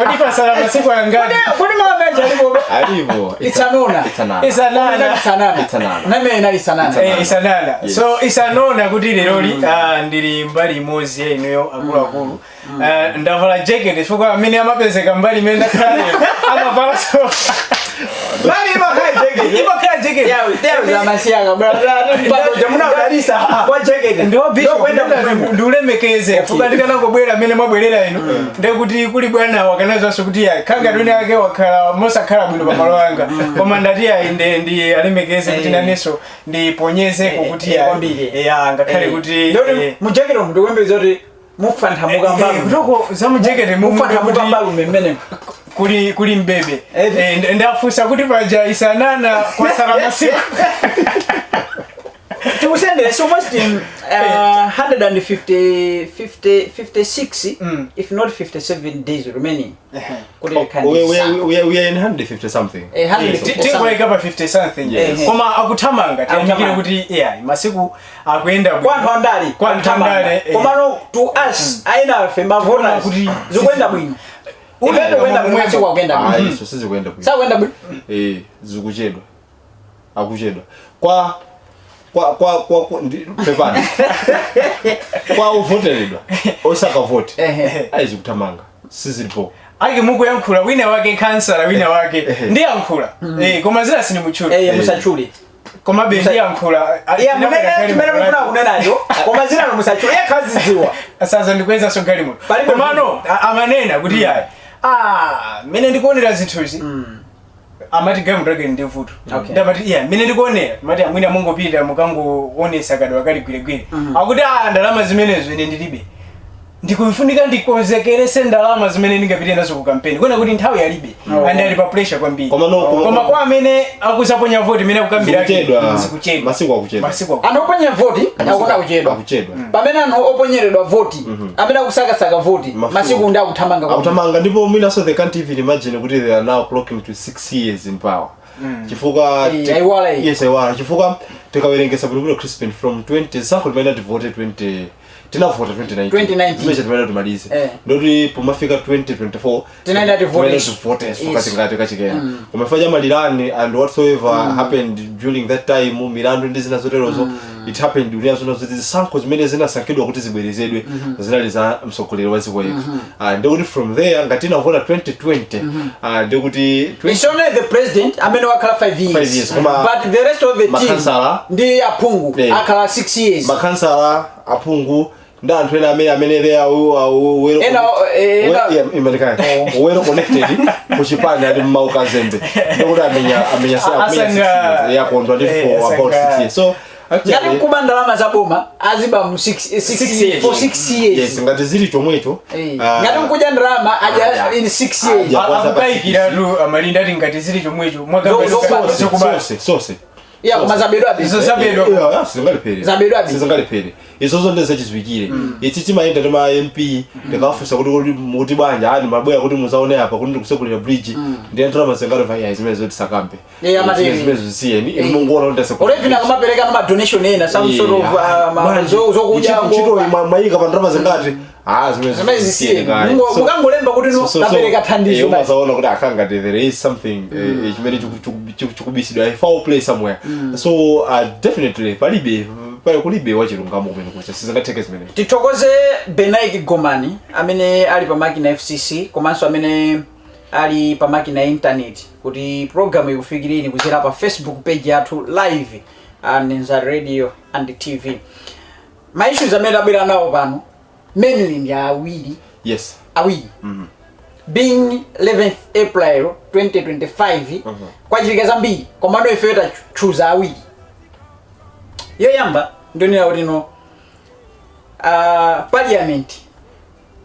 Kodi pasala masiku angani? Kodi mawakaja alipo. Isanona. Name ina isanana. Isanana. So isanona kuti lero ndili mbali mozi eno akulu. Ndavala jacket fuka amene amapezeka mbali menda kale. Amavala so. Bali imakaya jacket. Ya masiaga brother. Mpando jamuna udalisa. Kwa jacket. Ndio kwenda ndulemekeze. Fuka ndikanangobwera amene mwabwerera ino. Ndekuti kuli bwana wakanazo sukuti kanga duni yake wakala mosa kala bwino pamalo anga. Koma ndati ndi alemekeze kuti naneso ndiponyeze kukuti ngakhale kuti mu jacket omuntu wembeza kuti mufanta mugamba kutoko za mu jacket mufanta mugamba lumemene kuli mbebe ndafusa kuti paja isanana kwa salama siku to send it's almost in 156 if not 57 days remaining. We are in 150 something. 50 something. Koma akutamanga tiyamikire kuti masiku akuenda kwa ntandale. Koma no to us aina femba voters kuti zikwenda bwino. Ubende kwenda mwezi kwa kwenda bwino. Iso sizi kwenda bwino. Sa kwenda bwino. Zikuchedwa. Akuchedwa. Kwa pepani. Kwa uvoteredwa. Osaka vote. Aizi kutamanga. Sizilipo. Ake muku yankula wina wake kansala wina wake. Ndi yankula. Koma zila sini muchuli. Musachuli. Koma bendi yankula. Tumene mfuna kunena yo. Koma zila no musachuli. Kazi ziwa. Sasa ndikweza so gali muno. Koma no amanena kuti yayi. Mene ndikuonera zinthuzi. Amati gamu drage ndi vuto. Ndabati mene ndikuonera. Mati amwina mungopita mukangoonesa kadwa kali gwire. Akuti ndalama zimenezo ine ndilibe. Ndikufunika ndikonzekerese ndalama zimene ndingapite nazo ku campaign. Kona kuti nthawi yalibe. Andali pa pressure kwambiri. Koma kwa amene akusaponya vote mene kukambira sikuchedwa. Masiku akuchedwa. Anoponya vote akona kuchedwa. Pamene ano oponyeredwa vote amene akusaka vote masiku ndi akuthamanga kwa. Akuthamanga ndipo mwina so they can't even imagine kuti they are now clocking to 6 years in power. Chifuka yes aiwala chifuka tikawerengesa bwino Crispin from 20 sako tumenda vote 20 tina vote 2019 tumesha tumenda tumalize ndoti pomafika 2024 tinaenda vote focus ngati kachikena umefanya malirani and whatsoever happened during that time milandu ndi zina zoterozo it happened dunia zona zoti sanko zimene zina sankidwa kuti zibwerezedwe zinali za msokolero waziko yetu ndikuti from there ngati na vote 2020 ndikuti it's only the president amene wakhala 5 years but the rest of the team ndi aphungu akhala 6 years makansala aphungu nda anthu ena amene they are well connected kuchipani ali mmauka zembe ndikuti amenya yakondwa ndi for about 6 years so ngati kuba ndalama za boma aziba mu 6 years for 6 years yes ngati zili chomwecho ngati mkuja ndalama aja in 6 years akukaikira tu amalinda ati ngati zili chomwecho mwagamba sose kumazabedwa bizo singalepere izozo ndeze chizwikire ichi maenda tema MP ndikafusa kuti banja ani mabweya kuti muzaone apa kuti ndikusekulira bridge ndi entra masengaro vaya zimene zoti sakambe zimene zisiyeni mungona kuti ndasekulira olevina kumapereka na donation ena some sort of zokuja chito mayika pa ndrama zingati zimene zisiyeni mukangolemba kuti no napereka thandizo mazaona kuti akanga there is something chimene chikubisidwa foul play somewhere so definitely kulibe wachilungamo kumene kucha sizingatheke zimene tithokoze Benaik Gomani amene ali pa makina FCC komanso amene ali pa makina internet kuti program ikufikireni kudzera pa Facebook page yathu live Nenzari Radio and TV. Ma issues amene abwera nawo pano mainly ndi awiri being 11th April 2025 kwachitika zambiri komando ifeta choose awiri yoyamba ndonera kuti no parliament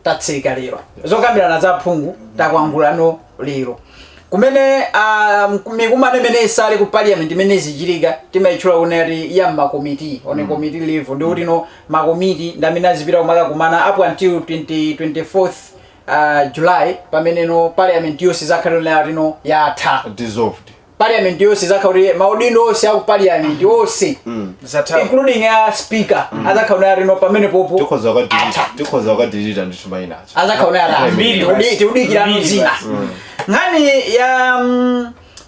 tatseka lero zokambirana za phungu takwangulano lero kumene mikumano imene isali ku parliament imene zichitika timayitchula kunati ya makomiti on committee level ndi kuti no makomiti ndamene azipita kumakakumana up until 24th July pamene no parliament yonse zakhala lero yatha parliament yonse zakhauri maudindo onse aku parliament onse including a speaker azakhaona rino pamene popo tikhoza wakadirira ndi tumainacho azakhaona tiudikira mzina nkhani ya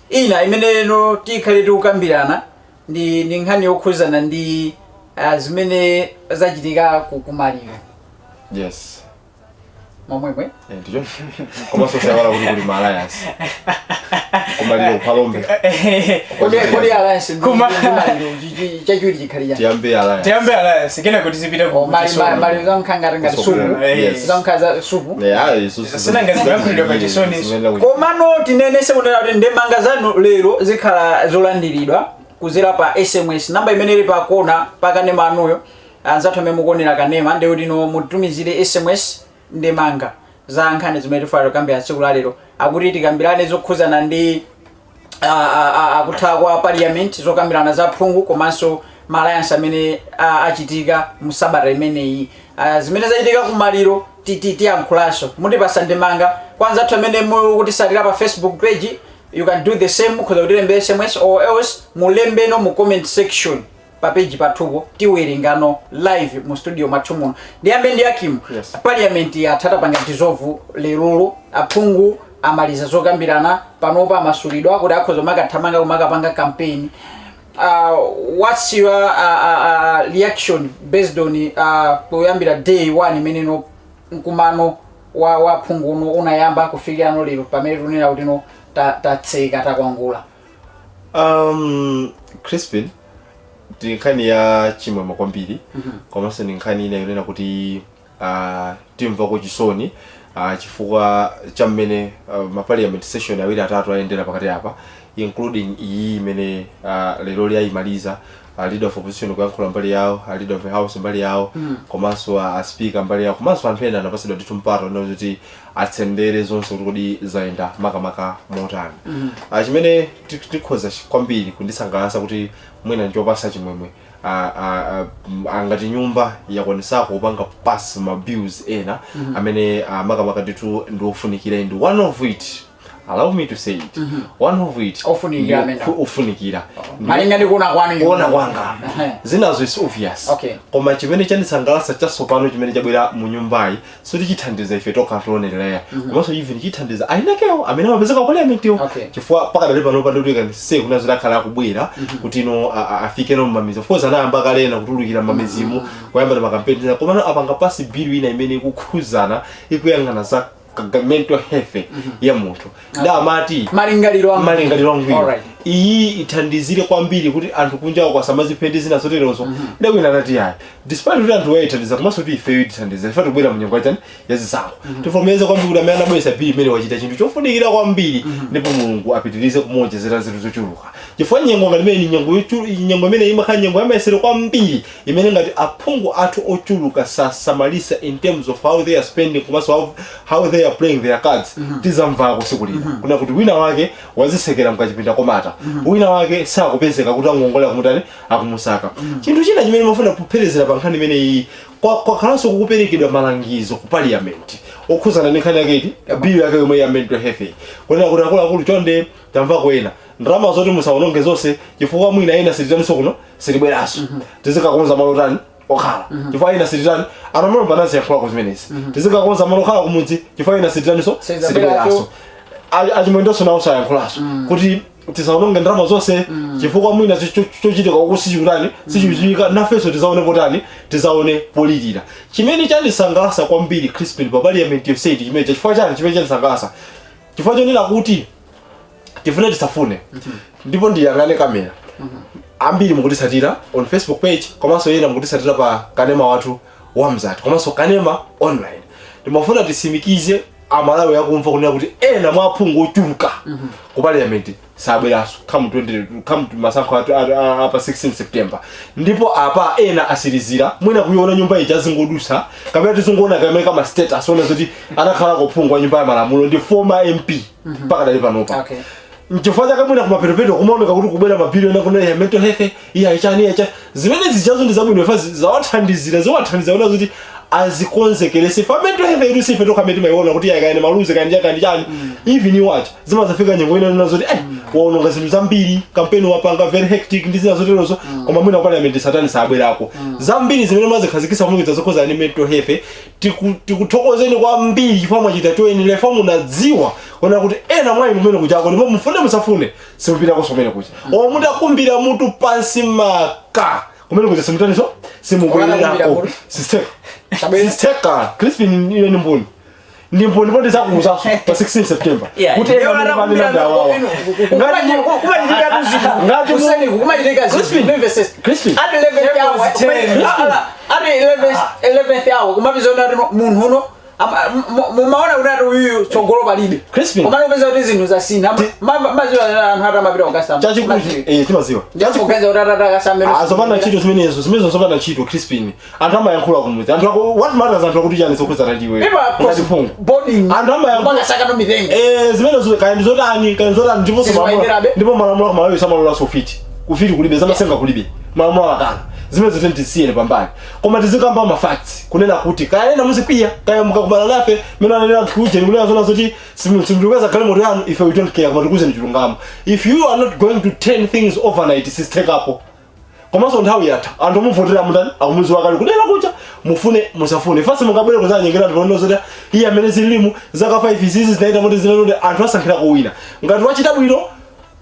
ina imene no tikhale tikukambirana ndi nkhani yokhuzana ndi zimene zachitika kumaliro. Yes. Momwemwe? Ndiyo. Koma sasa wala kuli alliance. Kumaliro palombe. Kodi alliance kumaliro chachuli chikhalija. Tiambe alliance kena kuti zipita ku mali zonkanga ngati supu. Zonkaza supu. Susu. Sina ngazibakuli pa chisoni. Komano tinenese kunena kuti ndemanga zanu lero zikhala zolandiridwa kuzera pa SMS namba imene ili pa kona pakanema anuyo anzathu amene mukuonera kanema ndi kuti no mutumizire SMS ndemanga za nkhani zimene tifuna kukambira tsiku la lero akuti tikambirane zokhuzana ndi akutha kwa parliament zokambirana za phungu komanso alliance amene achitika mu sabata imeneyi zimene zachitika kumaliro tiyankhulaso mutipasa ndemanga kwanza athu amene mukutisatira pa Facebook page. You can do the same because we didn't SMS or else mulembe no mu comment section pa page patupo tiwerengano live mu studio machumu ndiyambe ndi Hakim. Parliament ya tata panga dissolve lerolo aphungu amaliza zokambirana panopa masulidwa kuti akhoza makathamanga kumakapanga campaign. What's your reaction based on kuyambira day 1 imene no mkumano wa phungu no unayamba kufikira no lero pamene tunena kuti no tatseka takwangula. Crispin ndi nkhani ya chimwemwe kwambiri komanso ndi nkhani ina yonena kuti timva kuchisoni chifukwa cha mmene ma parliament session awiri atatu ayendera pakati apa including iyi imene lero liyayimaliza leader of opposition kuyankhula mbali yawo leader of the house mbali yawo komanso speaker mbali yawo komanso anthu ena anapasidwa ndithu mpato ndi kuti atsendere zonse kuti kodi zayenda makamaka motani. Chimene tikhoza kwambiri kundisangalatsa kuti mwina ndichopasa chimwemwe angati nyumba yakwanisako kupanga pass ma bills ena amene makamaka ndithu ndiofunikira ndi one of it. Allow me to say it. One of it ofunikira malinga ndikuona kwanga zinazo is obvious. Koma chimene chandisangalatsa chasopano chimene chabwera mu nyumbayi so tichithandiza ife tokantonerera komanso even chithandiza ayinakewo amene amapezeka ku parliament yo chifukwa pakadali pano pandotika ndise kuna zidakhala kubwera kuti no afike no mamizi of course anayamba kalena kutulukira mamizimu kuyamba na makampeni koma apanga pasi bill ina imene ikukhuzana ikuyangana za mental health ya munthu amati malingaliro angwiro iyi ithandizire kwambiri kuti anthu kunja kwa samazipendi zina zoterezo ndakwina nati yayi despite kuti anthu wayithandiza komanso kuti ife ithandiza ife tubwera mu nyangwa chani yazisango tifomeza kwambiri kuti amene anabwesa bill imene wachita chinthu chofunikira kwambiri ndipo Mulungu apitirize kumonjezera zinthu zochuluka chifukwa nyengo ngati imene nyengo imene imakhala nyengo yamayesero kwambiri imene ngati aphungu athu ochuluka sasamalisa in terms of how they are spending komanso how they are playing their cards tizamvako sikulira kuna kuti wina wake wazisekera mkachipinda komata wina wake sakupezeka kuti angongolera kumutani akumusaka chinthu china chimene mafuna kupherezera pa nkhani imene iyi kwa khalanso kukuperekedwa malangizo ku parliament okhuzana ndi nkhani yake bill yake yomwe ya mental health kunena kuti akuluakulu chonde tamva kwena ndalama zoti musaononge zonse chifukwa mwina ena silitaniso kuno silibweraso tizikakonza malotani okhala chifukwa ina silitani anamalo banansi yakhula ku zimenezi tizikakonza malo okhala kumudzi chifukwa ina silitaniso silibweraso achimwendoso nawo sayankhulaso kuti tisaononge ndalama zonse chifukwa mwina chochitika ukusichikutani sichichitika nafeso tizaone potani tizaone politira chimene chandisangalatsa kwambiri Crispin pa parliament yoseti chimene chifukwa chani chimene chandisangalatsa chifukwa chonena kuti tifune tisafune ndipo ndiyang'ane kamera ambiri mukutisatira on Facebook page komanso ena mukutisatira pa kanema wathu wamzati komanso kanema online ndimafuna tisimikize amalawi yakumva kunena kuti ena mwaphungu ochuluka ku parliament sabweraso come masankho apa 16 September ndipo apa ena asirizira mwina kuiona nyumba ija zingodusa kapena tizungoona kamene kama status ona zoti anakhala kuphungu wa nyumba ya malamulo ndi former MP pakadali panopa nchifukwa chake mwina kumapeto kumaoneka kuti kubwera mabilioni kuna ya mental health iya ichani zimene zijazo ndi zabwino ifazi zawathandizira ona zoti azikonzekerese famento hehe irusi feto kameti maiona kuti yakaene maluze kanjaka ndichani even iwacha zimazafika nyengo ina zoti waononga zinthu zambiri kampeni wapanga very hectic ndi zina zoterozo koma mwina parliament satani sabwerako zambiri zimene mazikhazikisa kumwe zazokoza ni mental health tikuthokozeni kwambiri chifukwa mwachita toyenera fa munadziwa ona kuti ena mwa inu mmene kuchako ndipo mufune musafune simupita kusomera kucha o mutakumbira mutu pansi maka kumene kucha simutaniso simubwererako sisteka Crispin ile ni mboni ndipo ndizakuuza pa 16 September kuti ena vanina dawa ngati useni kumayitika Crispin at 11th hour at 11th hour kumapizona munhu uno mumaona unati uyu tsogolo palibe Crispin komano peza kuti zinthu zasina maziwa anthu atamapita okasamba chachikuti timaziwa chakugenza kuti atakasamira azopanda ntchito zimenezo zopanda ntchito Crispin anthu amayankhula kumudzi anthu what matters anthu akuti chani sokuza ndiwe ngati phungu boarding anthu amayankhula saka no mithenga zimenezo kaya ndizotani ndipo malamulo kumalawi samalola sofiti kufiti kulibe zamasenga kulibe malamulo akana zimenezo tendisiyene pambali koma tizikamba ma facts kunena kuti kaya ena muzikwiya kaya mukakubala nafe mena anena kuje ngulea zona zoti simulukeza kale moto yanu if we don't care kama tukuze ndichilungamo if you are not going to turn things overnight sisteke apo koma so nthawi yatha anthu muvotera mutani akumuzi wakale kudera kucha mufune musafune fasi mukabwera kuzanyengera ndipono zoti iye amene zilimu zaka 5 izi zinaita moti zinalode anthu asankhira kuwina ngati wachita bwino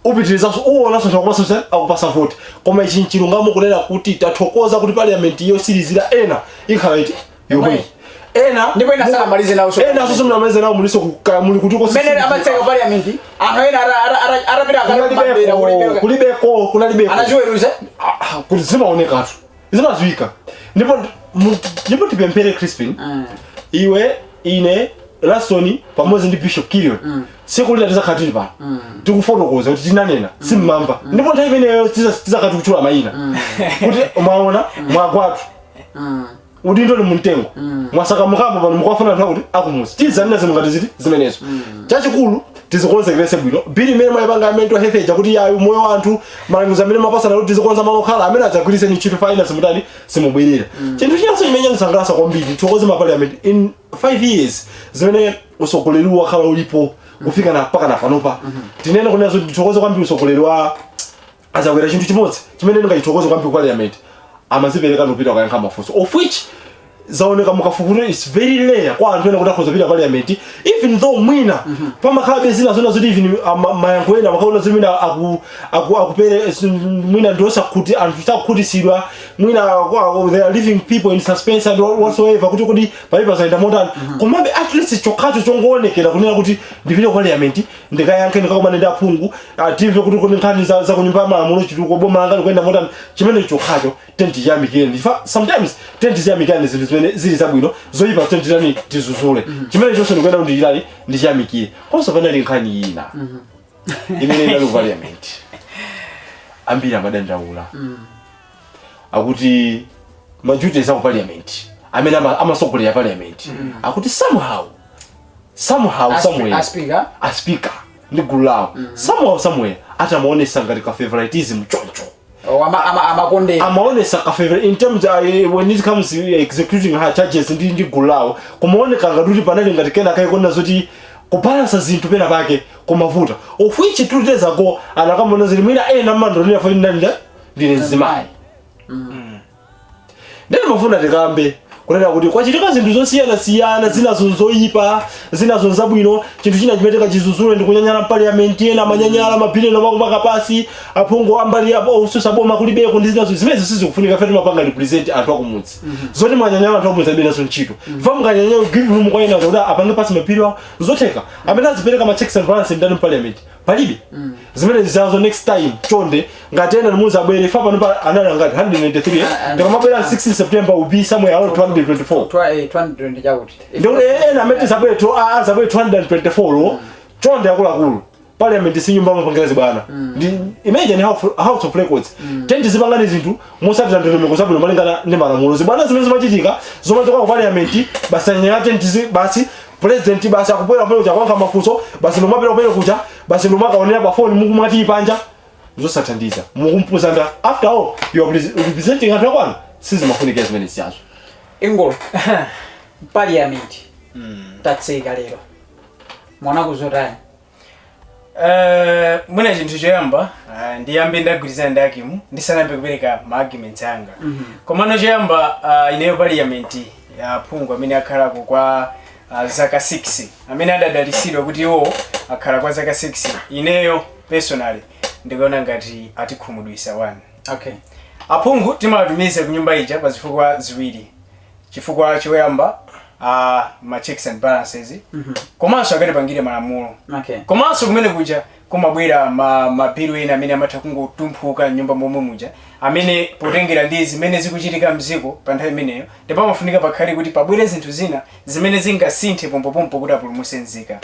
upitiriza uona so takwasa akupasa vote koma ichi chilungamo kunena kuti tathokoza kuti parliament iyo series la ena ikhala iti yomwe ena ndipo ina saka malize nawo ena so mnamalize nawo muliso muli kuti ko menene amatseka parliament anthu ena arapita akalibera kulibeko kunalibeko anachiweruze kuti zimaoneka tu zimaziwika ndipo tipempere Crispin iwe ine Lastoni pamoja ndi Bishop Kirion sekulira tizakhatiri pa tikufotokoza kuti tinanena simmamva ndipo nthawi imeneyo tizakati kuchula mayina kuti mwaona mwagwatu udindo ni mtengo mwasaka mukamba pano mukafuna nthawi kuti akumuzi tizanena zinthu ngati ziti zimenezo chachikulu tizikonzekerese bwino bili mmene mwayipanga mental health kuti yayo moyo wa anthu malangizo amene mapasana kuti tizikonza malokhala amene adzagwiritse ntchito finance mutani simubwerera chinthu chinanso chimene ndisangalasa kwambiri tikoze ma parliament in 5 years zimene usogoleri wakhala ulipo kufika na paka na panopa tinene kunena kuti tikoze kwambiri usogoleri wa azakwera chinthu chimodzi chimene ndingachitokoze kwambiri ku parliament amazipereka nopita kuyankha mafunso of which zaoneka mukafukuru is very rare kwa anthu ena kuti akhoza pita parliament even though mwina pamakhala bezina zona zoti even mayankho ena makaona zoti mwina akupere mwina ndosa kuti anthu takhutisidwa mwina they are leaving people in suspense and whatsoever kuti palipa zaenda motani komabe at least chokhacho chongoonekera kunena kuti ndipite ku parliament ndikayankhe ndikakomane ndi aphungu timve kuti kuni nkhani za kunyumba ya malamulo chituko boma langa likuenda motani chimene chokhacho tentiyamikire sometimes tentiyamikire zinthu zili zabwino zoyipa tentitani tizuzule chimene chonse ndikuenda kuti ndilali ndichiyamikire konso panali nkhani ina imene inali ku parliament ambiri amadandaula akuti maduties aku parliament amene amasogolera parliament akuti somehow somewhere a speaker ndi gulu lawo somewhere atamaonesa ngati ka favoritism choncho amaonesa ka favorite in terms when it comes to executing her charges ndi gulu lawo kumaoneka ngati panali ngati kena kaikona zoti kubalansa zinthu pena pake kumavuta of which 2 days ago anakamona zili mwina ena mandolera fa ndanda ndine nzimayi ndine mafuna tikambe kunena kuti kwachitika zinthu zosiyana zinazo zoyipa zinazo zabwino chinthu china chimeteka chizuzule ndikunyanyala parliament ena manyanyala mabiliyoni makupaka pasi aphungu ambali apo ususa boma kulibeko ndi zinazo zimene sizikufunika fete mapanga represent anthu akumudzi zoti manyanyala anthu akumudzi abena sonchito famu kanyanyala give room kwa ina kuti apange pasi mapiriwa zotheka amene azipereka ma checks and balances ndani parliament palibe zimene zizazo next time chonde ngati ena muzi abwere fa pano anali ngati 193 ndikamabwera 16 September ubi somewhere around 224 220 chakuti ndio ena ameti zabwere 224 chonde akulu parliament si nyumba mapangirazi bwana imagine house of records tenti zipangani zinthu mosatira ndondomeko zabwino malingana ndi malamulo zibwana zimene zimachitika zomachoka ku parliament basi nyanya tenti basi president basi akubwera pale kuchakwanga mafunso basi nomapera pale kucha basi nomakaonera pa phone mukumati panja zosathandiza mukumpuza nda after all you are representing anthu akwana sizimafunika zimene siyazo ingolo parliament tatseka lero mwana kuzotani Mwina chinthu choyamba ndiyambe ndagwirizana ndi Hakimu ndisanambe kupereka ma-arguments anga. Komano choyamba ineyo parliament aphungu amene akhalako kwa zaka 6 amene adadalisidwa kuti iwo akhala kwa zaka 6 ineyo personally ndikuona ngati atikhumudwisa 1. Okay. Aphungu timawatumiza ku nyumba ija pa zifukwa ziwiri. Chifukwa choyamba ma checks and balances. Komanso akatipangire malamulo. Okay. Komanso kumene kuja kumabwera mabilu ena amene amatha kungotumphuka nyumba momwe muja amene potengera ndi zimene zikuchitika mziko pa nthawi imeneyo ndipo amafunika pakhale kuti pabwere zinthu zina zimene zingasinthe pompopompo kuti apulumutse nzika.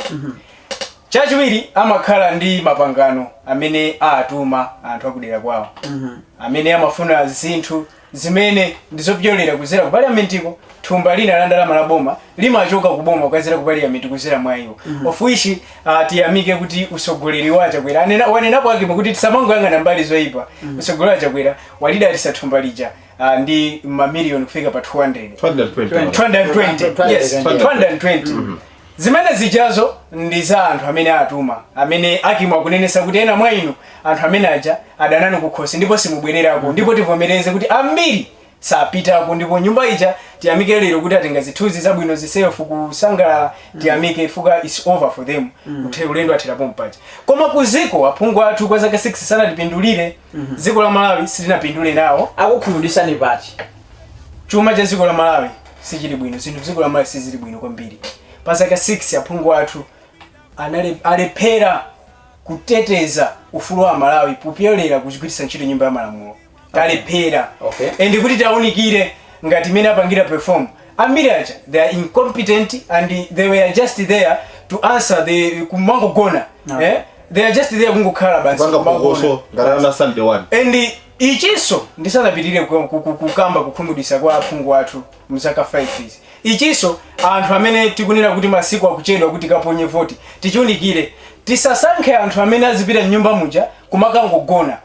Chachiwiri amakhala ndi mapangano amene atuma anthu akudera kwawo. Amene amafuna zinthu zimene ndizopyolera kuzera ku parliamentiko thumba lina la ndalama la boma limachoka ku boma kukazera ku parliament kuzera mwa iwo. Of which tiyamike kuti usogoleri wa Chakwera wanenapo Hakimu kuti tisamangoyang'ana mbali zoyipa. Usogoleri wa Chakwera walidalisa thumba lija ndi mamiliyoni kufika pa 220. Yes, 220. Zimene zijazo ndi za anthu amene atuma amene Hakimu akunenesa kuti ena mwa inu anthu amene aja adanani kukhosi ndipo simubwererako ndipo tivomereze kuti ambiri sapitako ndipo nyumba ija tiyamike lero kuti atenga zithunzi zabwino zisefu kusangalala tiyamike fuka is over for them kuti ulendo athirapo mpacha. Koma kuziko aphungu athu kwa zaka 6 sana tipindulire ziko la Malawi silinapindule nawo akukhumudwisani pati chuma cha ziko la Malawi sichili bwino zinthu ziko la Malawi sizili bwino kwambiri. Pa zaka 6 aphungu athu alephera kuteteza ufulu wa Malawi kupyolera kuchigwiritsa ntchito nyumba ya malamulo. Talephera. Okay. And kuti taonikire ngati mene apangira perform ambiri aja they are incompetent and they were just there to answer the kumangogona. They are just there kungokhala basi bangapokoso ngarana Sunday 1 and ichiso ndisanapitirire kukamba kukhumudwisa kwa aphungu athu mzaka 5 izi. Ichiso anthu amene tikunena kuti masiku akuchedwa kuti kaponye voti tichunikire tisasankhe anthu amene azipita nyumba muja kumakangogona.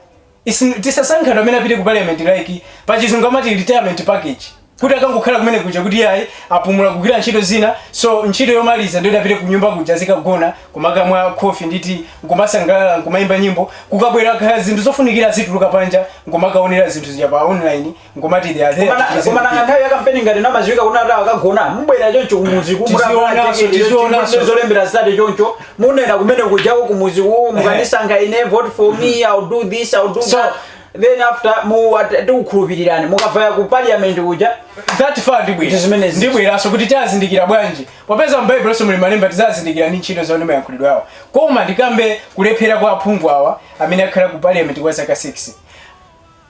Tisasankhe anthu amene apite ku parliament like pachizungu amati retirement package kuti akangokhala kumene kuja kuti ayi apumula kugwira ntchito zina so ntchito yomaliza ndio apite ku nyumba kuja zikagona kumakamwa coffee nditi nkumasangalala nkumayimba nyimbo kukabwera kaya zinthu zofunikira zituluka panja nkumakaonera zinthu zija pa online nkumati they are there. Koma na nthawi ya campaign ngati namazika kuna ata akagona mbwera choncho kumuzi kumura zolembera stade choncho munena kumene kujako kumuzi wo mukandisankha ine vote for me I'll do this I'll do that. Then after mukhulupirirani mukavaya ku parliament kuja that far ndibwera so kuti tazindikira bwanji popeza mBible so muli malemba tizazindikira ndi ntchito zaone mayankhulidwe awo koma ndikambe kulephera kwa aphungu awa amene akhala ku parliament kwa zaka 6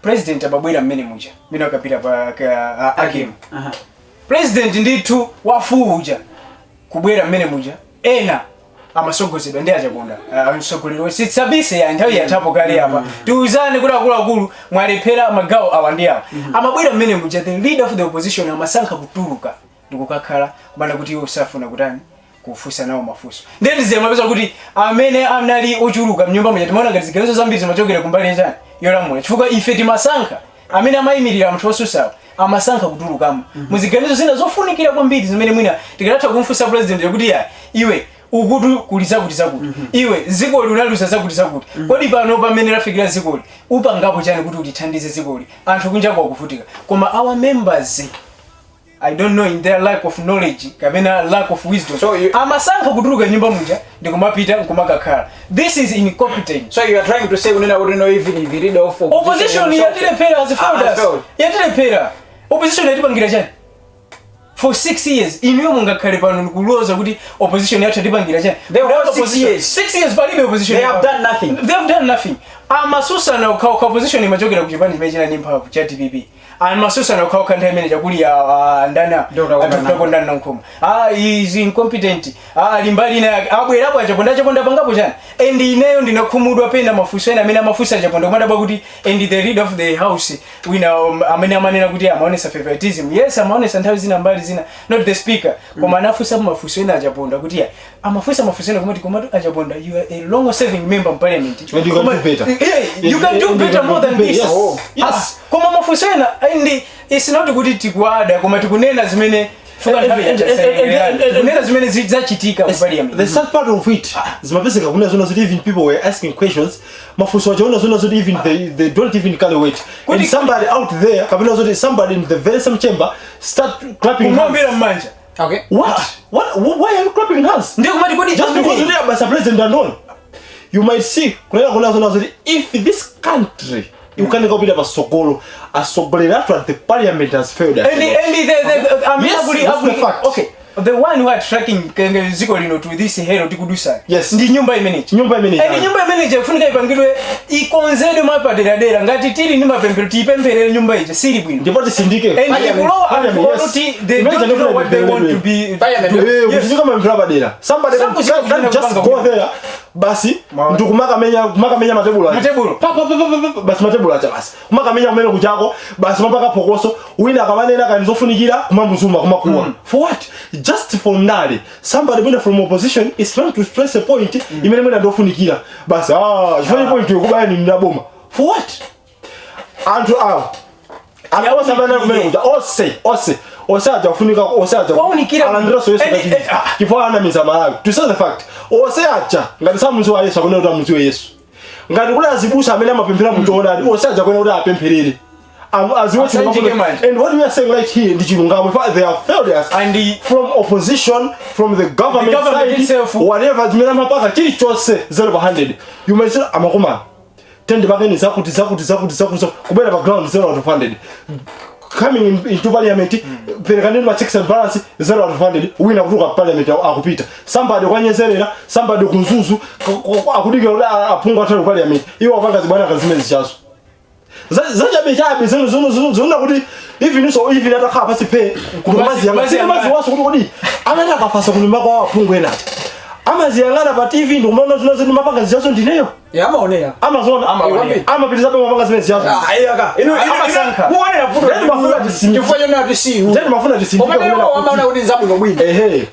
president ababwera mmene muja mene akapita pa Hakimu. President ndithu wafuuja kubwera mmene muja ena amasogozedwa ndi achaponda ansogolero sitsabise ya nthawi yathapo kale apa tiuzane kuti akuluakulu mwalephera magawo awa ndi awa amabwera mmene muja the leader of the opposition amasankha kutuluka ndikukakhala kumana kuti iwo usafuna kutani kufusa nawo mafuso ndeti zimapeza kuti amene anali ochuluka mnyumba muja timaona ngati zigawenzo zambiri zimachokera kumbali njani yolamula chifukwa ife timasankha amene amayimirira anthu osusawo amasankha kutulukamo muzigawenzo zina zofunikira kwambiri zimene mwina tikanatha kumfunsa president kuti iwe ukutu kulizakuti zakuti iwe zikoli unalusa zakuti kodi pano pamene lafikira zikoli upangapo chani kuti utithandize zikoli anthu kunja kwa kuvutika koma our members I don't know in their lack of knowledge kapena lack of wisdom so amasankha kutuluka nyumba muja ndikumapita nkumakakhala. This is incompetent. So you are trying to say unena kuti no even if the leader of opposition yatilephera as founders yatilephera opposition yatipangira chani for 6 years inuyo mungakhale pano nikuloza kuti opposition yathu yatipangira chani. They were 6 years. 6 years palibe opposition. They have done nothing. They have done nothing. Amasusana ka opposition imachokera ku chipani chimene ndi mphamvu cha TPP. Amasusana ka kantha imene chakuli ya ndana atukondana nkhoma. Is incompetent. Limbali na abwerapo achaponda pangapo chani. And ineyo ndinakhumudwa pena mafuso ena amene amafusa achaponda kumada kuti and the leader of the house wina amene amanena kuti amaonesa favoritism. Yes, amaonesa nthawi zina mbali zina not the speaker. Koma anafusa mafuso ena achaponda kuti amafusa mafuso ena kumati komatu achaponda you are a long serving member of parliament. And you can do better. You can do better more than this. Yes. Koma mafuso ena and it's not kuti tikuada koma tikunena zimene Kunena zimene zachitika ku parliament. The sad part of it zimapeseka kuna zona zoti even people were asking questions mafunso wachaona zona zoti even they don't even calculate and somebody out there kapena zoti somebody in the very same chamber start clapping Kumwambira mmanja. Okay. What why are you clapping hands? Ndio kumati kodi Just because you are a president alone. You might see kuna zona zoti if this country you can't go with a sokolo at the parliament has failed us. Okay. The one who are tracking ziko lino to this hero tikudusa. Yes. Ndi nyumba imenechi. Nyumba imenechi kufunika ipangirwe ikonzedwe mapadera ngati tili ni mapembero tipembere nyumba ije siri bwino. Ndipo tisindike. They don't know what they want to be. Yes. Kama mpadera. Somebody can just go there. Basi ndukumaka menya matebula. Basi matebula acha basi. Kumaka menya kumene kuchako basi mapaka pokoso wina akamanena kanizofunikira kumambuzuma kumakuwa. For what? Just for nali. Somebody from opposition is trying to stress a point imene mwina ndofunikira. Basi chifanye point yokubaya ni ndaboma. For what? Antu anawa sabana kumene kucha osaja kufunika osaja alandira so yesu kati kifo ana mizamalawi to say the fact osaja ngati samuzi wa Yesu akona kuti amuzi wa Yesu ngati kula azibusa amene amapemphera mutoona osaja kwena kuti apempherere aziwetsi and what we are saying right here ndi chilungamo they are failures and from opposition from the government side itself, whatever zimene mapaka chili chose 0-100 you may say amakoma tende bakeni zakuti kubera background 0-100 coming into parliament perekani ma checks and balance 0-100 wina kutoka parliament akupita somebody kwanyezerera somebody kunzuzu akudike apunga atalo parliament iwo apanga zibana kazimene zichazo zachabe zona kuti even atakhala pasi pe kumazi waso kuti amene akafasa kunyumba kwa apungu ena amaziyangana pa TV ndikumaona zona zenu mapanga zichazo ndineyo amaonera amazona amapitiza pe mapanga zimene zichazo ayaka amasanka muonera vuto ndani mafuna tisindike tifanye na tisi ndani mafuna tisindike kunena amaona kuti nzabu nobwino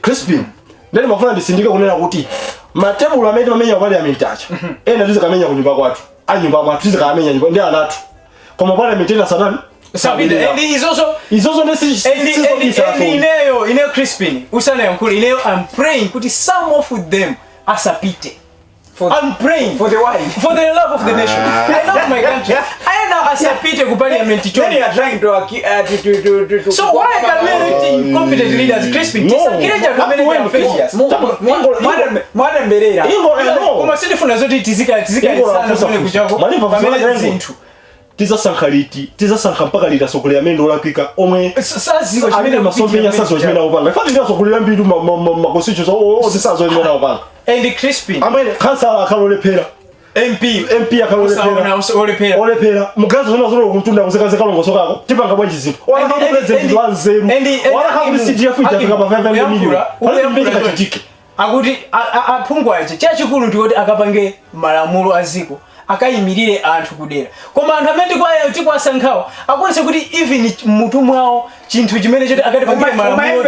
Crispin ndani mafuna tisindike kunena kuti matebulu amene mamenya parliament acha ena tizikamenya kunyumba kwathu anyumba kwathu tizikamenya nyumba ndi anatu koma parliament ina satani Sabida, and izozo nesi ineyo Crispin usana yankuli ineyo I'm praying kuti some of them asapite. I'm praying for the wife, for the love of the nation. I love my country. I know asapite ku parliament then you are trying to so why can we incompetent leaders Crispin tisakireja kumene failures mwana mberera kuma sifuna zoti tizika sana zone kuchako pamene zinthu tizasankha mpaka lita sokolera mendo olapika omwe saziwa chimene masompenya sazo chimene opanga ifati ndio sokolera mbiri makonstitution ozisazo chimene opanga and Crispin amene kansa akalolepera MP akalolepera mugazo zona kuntunda kuzekaze kalongoso kako tipanga bwanji zinthu wala kama president wanzeru wala kama CDF itafika pa 500 million wala mbeki kachitike akuti aphungwa ache chachikulu ndikuti akapange malamulo aziko akayimirire anthu kudera koma anthu amene tikwasankhawo akonse kuti even mutu mwawo chinthu chimene choti akatipangire malamulo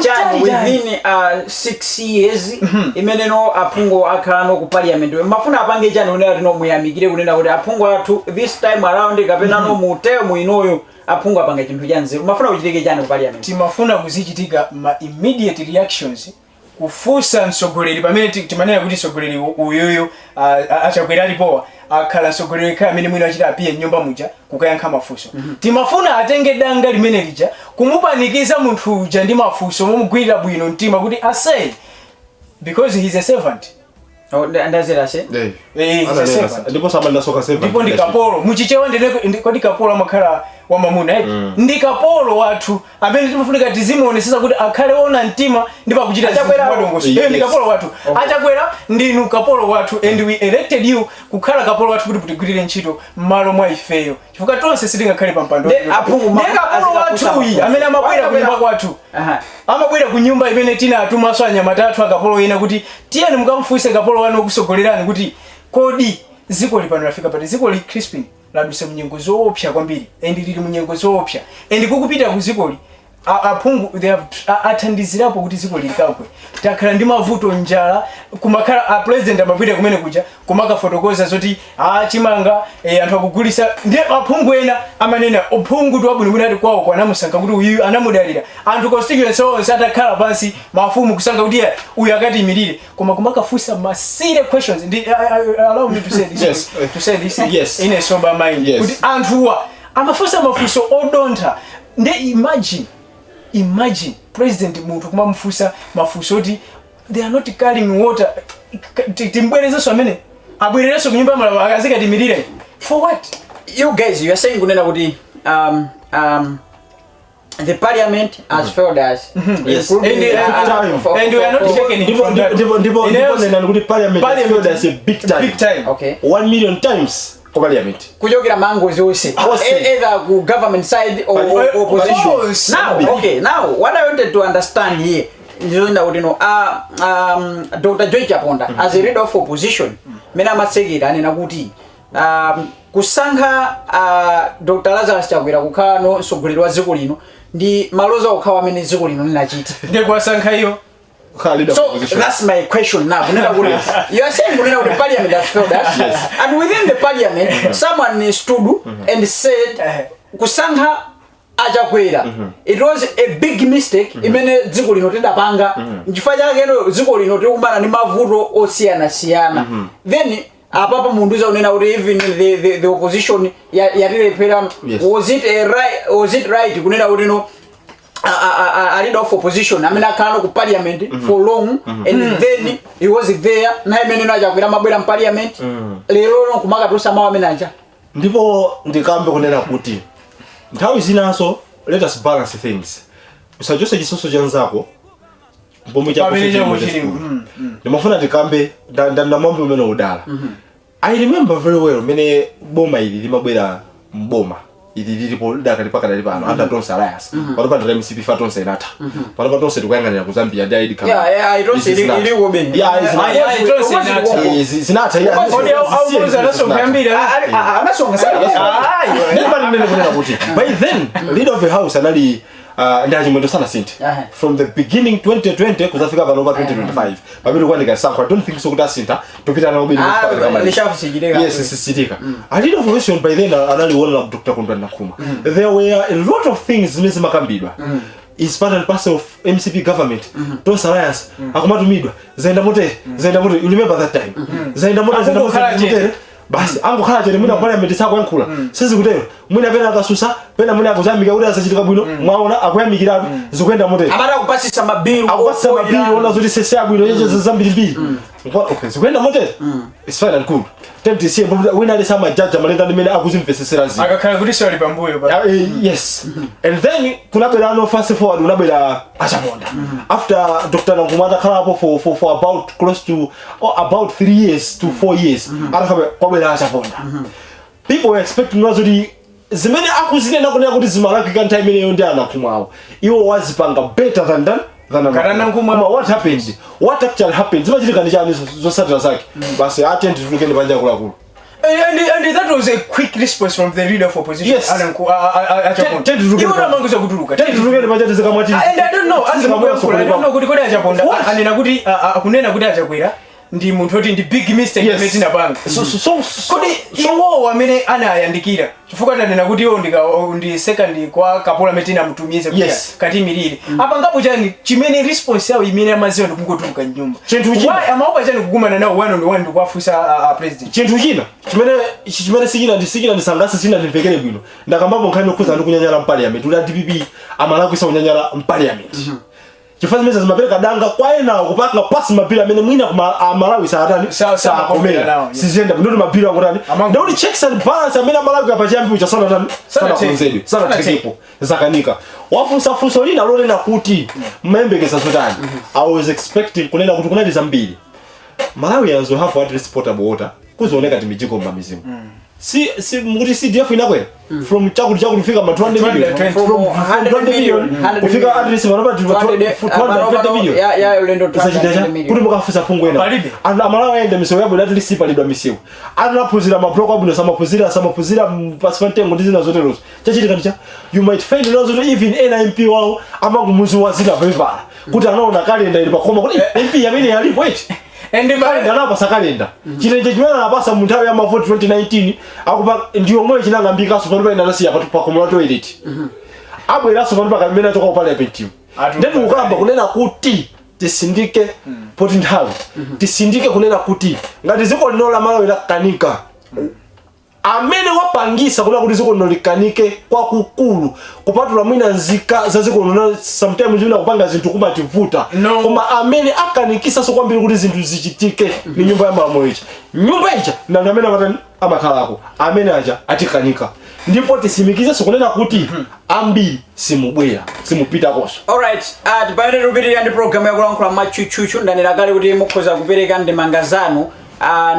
chani within 6 years imene no aphungu akhala ku parliament mafuna apange chani unena kuti no muyamikire kunena kuti aphungu athu this time around kapena no mutemo inoyo aphungu apanga chinthu chanzeru mafuna kuchitike chani ku parliament timafuna kuzichitika ma immediate reactions kufusa msogoleri pamene timanena kuti sogoleri uyoyo achakwera alipowa akhala sogoleri kaya amene mwina achita apiye nyumba muja kukayankha mafuso timafuna atenge danga limene lija kumupanikiza munthu uja ndi mafuso momugwirira bwino mtima kuti asay because he's a servant ndazera se ndipo samanda soka servant ndipo ndikapolo muchichewa ndiko ndikapolo amakhala wa mamuna ndikapolo wathu amene timafunika tizimuonesesa kuti akhale ona mtima ndipo akuchita wadongoso ndikapolo wathu achakwera ndinu kapolo wathu and we elected you kukhala kapolo wathu kuti putigwirire ntchito m'malo mwa ifeyo chifukwa tonse sitingakhale pa mpando ndikapolo wathu uyi amene amabwera kunyumba kwathu amabwera ku nyumba imene tinatumaso anyamata athu akapolo ena kuti tiyeni mukamfunse kapolo wanu okusogolerani kuti kodi ziko lipano lafika pati ziko li Crispin laduse mnyengo zoopsa kwambiri and lili mnyengo zoopsa and kukupita ku zikoli aphungu they have athandizirapo kuti dziko likagwe takhala ndi mavuto njala kumakhala a president amapita kumene kuja kumakafotokoza zoti chimanga anthu akugulisa ndi aphungu ena amanena uphungu twabwino kunati kwawo kwanamusankha kuti uyu anamudalira anthu constituency onse atakhala pansi mafumu kusankha kuti uyu akatimirire koma kumakafunsa masire questions ndi allow me to say this to say this yes. in a sober mind kuti anthuwa amafunsa mafunso odontha nde imagine president munthu kumamfunsa mafunso oti they are not carrying water timbwerezeso amene abwerereso kunyumba malawo akazikatimirira for what you guys you are saying kunena kuti the parliament has failed us yes and we are not taking it from that ndipo nena kuti parliament has failed us a big time okay 1 million times for parliament kujokera mangozi ose either ku government side or opposition now what I wanted to understand here ndizonda kuti no Dr. Joy Chaponda as a leader of opposition mena matsekera anena kuti kusankha Dr. Lazarus Chakwera kukhala no mtsogoleri wa dziko lino ndi maloza okhawa amene dziko lino linachita ndi kwasankha iyo. So that's my question now. You are saying the parliament has failed us, yes. And within the parliament, someone stood and said, "Kusankha Chakwera." It was a big mistake. Imene dziko lino tendapanga. Nchifanya chake dziko lino tikumbana ni mavuto osiyana. Then apapa munduza unena kuti even the opposition yatilepera was it right kunena kuti no a leader of opposition amena kana ku parliament for long and then he was there na imene Chakwera mabwera mu parliament lero no kumaka tusa mawa amenaja ndipo ndikambe kunena kuti nthawi zinaso let us balance things usajose chisoso chanzako pomwe cha ndimafuna ndikambe ndamwambe umene udala I remember very well mene boma ili limabwera mboma ili lilipo daka lipakali pano anda tonse alliance panopa ndira MCP fa tonse inatha panopa tonse tikuyang'anira ku Zambia ndi ID kama I don't see ili women zinatha by then leader of the house anali ndaji mwendo sana sinti from the beginning 2020 kuzafika pano pa 2025 pamene kwandika sankho I don't think so kuti asinta tupita na ubili yes sichitika I did opposition by then anali wona Dr. Kondwani Nakhuma there were a lot of things zimene zimakambidwa is part and parcel of MCP government tonse alliance akumatumidwa zaenda motere you remember that time zaenda motere basi angokhala chete mwina parliament sako yankhula sizi kutero mwina pena akasusa pena mwina akuzambika kuti asachitika bwino mwaona akuyamikirabe zikuyenda motere amata kupasisa mabiru ona zoti sese abwino yeje zambiri okay zikuyenda motere it's fine and good tempt see wina alisa majaja malenga ndimene akuzimvesesera zi akakhala kuti sio lipambuyo ba yes and then kunabera no fast forward unabera Chaponda after Dr. Nakhuma khala hapo for about close to about 3 years to 4 years atakabe kwabera Chaponda people were expecting nazuri zimene akuzinena kunena kuti zimalakika time ineyo ndi Nakhumwawo iwo wazipanga better than Nakhuma. What happened? What actually happened? Zimachitika ndi chani zosatira zake basi attend tulukeni panja kulakulu. And that was a quick response from the leader of opposition. Yes. Chaponda. You know manguza kutuluka. Tulukeni panja tizikamwati. And I don't know kuti kodi Chaponda anena kuti akunena kuti Chakwera ndi munthu oti ndi big mistake metina banga. Kodi iwo amene anayandikira chifukwa tanena kuti iwo ndi second kwa Kapola metina mtumize kuti katimirire. Apa ngapo chani chimene response yawo imene amaziwa ndikungotuluka nyumba. Why amaopa chani kugumana nawo one on one ndikwafusa president. Chinthu china chimene sikina ndisangasa sina ndimvekere bwino ndakambapo nkhani okhuza ndi kunyanyala mu parliament ula DPP amalakwisa kunyanyala mu parliament. Chifukwa zimene zimapereka danga kwaena kupaka pasi mapira amene mwina Malawi saatani sakomera sizenda ndoti mapira angotani ndoti checks and balance amene Malawi kapachiyambi cha sana konzedwe sana tekipo zakanika wafunsa funso lina lolena kuti mmembekeza zotani I was expecting kunena kuti kunali zambiri Malawi yanzo have at least potable water kuzooneka timijiko mbamizimu si mukuti CDF inakwera from chakuti kufika ma 200 million From 100 million kufika at least manapa 220 million ya ulendo tusachitacha kuti mukafusa phungu ena amalawa ende misewu yabo at least palidwa misewu anaphunzira mabloko abwino samapuzira pasipantengo ndi zina zoterozo chachitika ndicha you might find that even NMP wao amangumuzi wazina vepala kuti anaona kalenda ili pakoma kuti MP yamene yali wait and kalenda anapasa kalenda chilenje chimene anapasa mu nthawi ya mavoti 2019 akupa ndiyo mwe chinangambika so pano paina nasiya pakomola toilet abweraso pano pakamene atoka upale pentim ndetu ukamba kunena kuti tisindike poti nthawi tisindike kunena kuti ngati ziko linola malo ilakanika amene wapangisa kuna kuti ziko linolikanike kwa kukulu kupatula mwina nzika za ziko lino sometimes zina kupanga zinthu kumativuta koma amene akanikisa so kwambiri kuti zinthu zichitike ni nyumba ya malamulo ichi nyumba ichi na amene amakhalako amene aja atikanika ndipo tisimikize so kunena kuti ambiri simubwera simupita koso. Alright, tipaende rupitirira ndi program ya kulankhula machuchuchu ndanira kale kuti mukhoza kupereka ndemanga zanu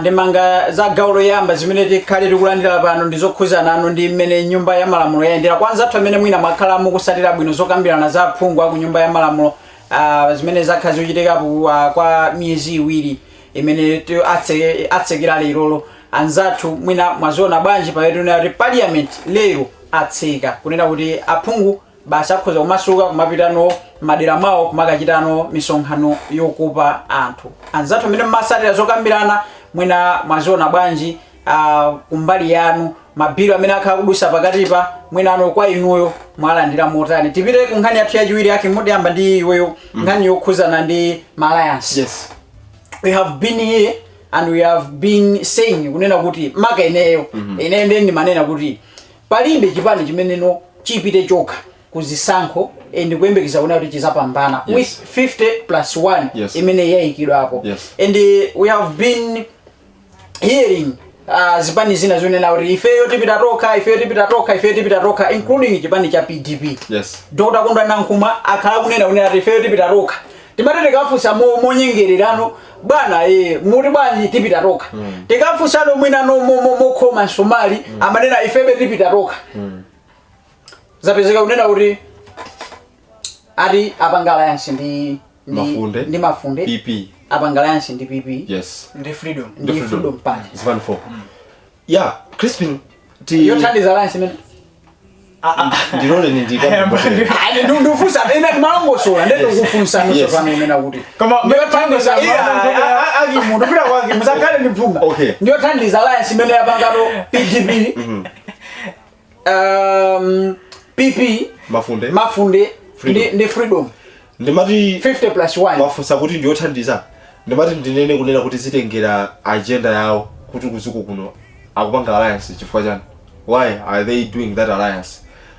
ndemanga za gawo loyamba zimene tikhale tikulandira pano ndizokhuza nanu ndi mmene nyumba ya malamulo yayendera. Kwanza athu amene mwina mwakhala mukusatira bwino zokambirana za phungu ku nyumba ya malamulo zimene zakhazi zochitika kwa miyezi iwiri imene atsekera lerolo anzathu mwina mwaziona bwanji payetu kuti parliament lero atseka kunena kuti aphungu basi akhoza kumasuka kumapitano madera mwawo kumakachitano misonkhano yokupa anthu. Anzathu amene mmasatira zokambirana mwina mwaziona bwanji kumbali yanu mabiro amene akhala kudusa pakatipa mwinano kwa inuyo mwalandira motani. Tipite ku nkhani yathu yachiwiri yake mudiyamba ndi iweyo nkhani yokhuzana ndi alliance. Yes, we have been here and we have been saying kunena kuti maka ineyo ine ndi manena kuti palibe chipani chimeneno chipite chokha kuzisankho and kuyembekeza kuna kuti chizapambana with 50+1 imene yayikidwa hapo. And we have been hearing zipani zina zonena kuti ifeyo tipita toka including chipani cha PDP. Dr. Kondwa Nankhumwa akhala kunena kuti ifeyo tipita toka timatete kafusa monyengererano bwana muri bwanji tipita toka tikafusa no mwina no mokhoma Somali amanena ifebe tipita toka zapezeka kunena kuti ari apanga alliance ndi mafunde PP apanga alliance ndi PP ndi freedom party Zivanfo yeah Crispin yothandiza alliance imene ndilole ndika ndufusa ina malongosola ndendo kufunsa nuso pano imena kuti koma ndiyothandiza mundu pita kwake musakale ndiphunga ndiyothandiza alliance imene yapangalo PDP PP mafunde ndi freedom ndimati 50+1 wafusa kuti ndiyothandiza ndimati ndinene kunena kuti zitengera agenda yawo kuti kuzuku kuno akupanga alliance chifukwa chani. Why are they doing that alliance?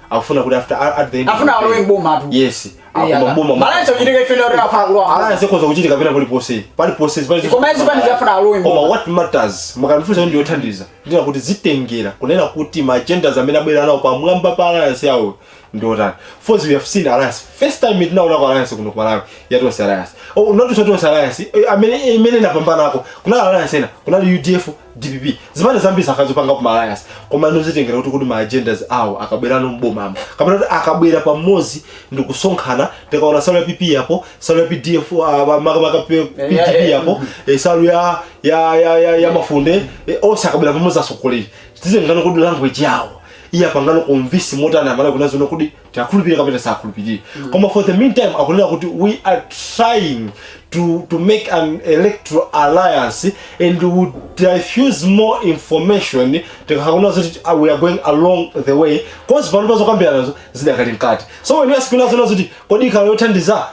Afuna kuti at the end afuna alowe mboma tu. Yes, akuma alliance uchitika ifena uri afuna kulowa alliance koza kuchitika pena pali pose koma izi pani zafuna alowe mboma. What matters mukandifunsa ndiyothandiza ndina kuti zitengera kunena kuti ma agendas amene abwera nawo pamwamba pa alliance yawo ndotani. First we have seen alliance first time tinaona kwa alliance kuno kwa Malawi yatose alliance not so alliance amene napambanako kuna alliance ena kuna UDF DPP zimene zambiri sakazopanga ku alliance koma nozitengera kuti ma agendas awo akabwera no mboma kapena akabwera pamozi ndikusonkhana tikaona salo ya PP yapo salo ya PDF maka PDP yapo salo ya mafunde osakabwera pamozi asokoleri tizengana kuti language yawo iya pangano convince motana amala kunazo nokudi takulupira kapita sakulupira koma for the meantime akunena kuti we are trying to make an electoral alliance and would diffuse more information tikakuna zoti we are going along the way cause vanhu bazokambira nazo zidakali nkati so when we ask kunazo zoti kodi ikalo yothandiza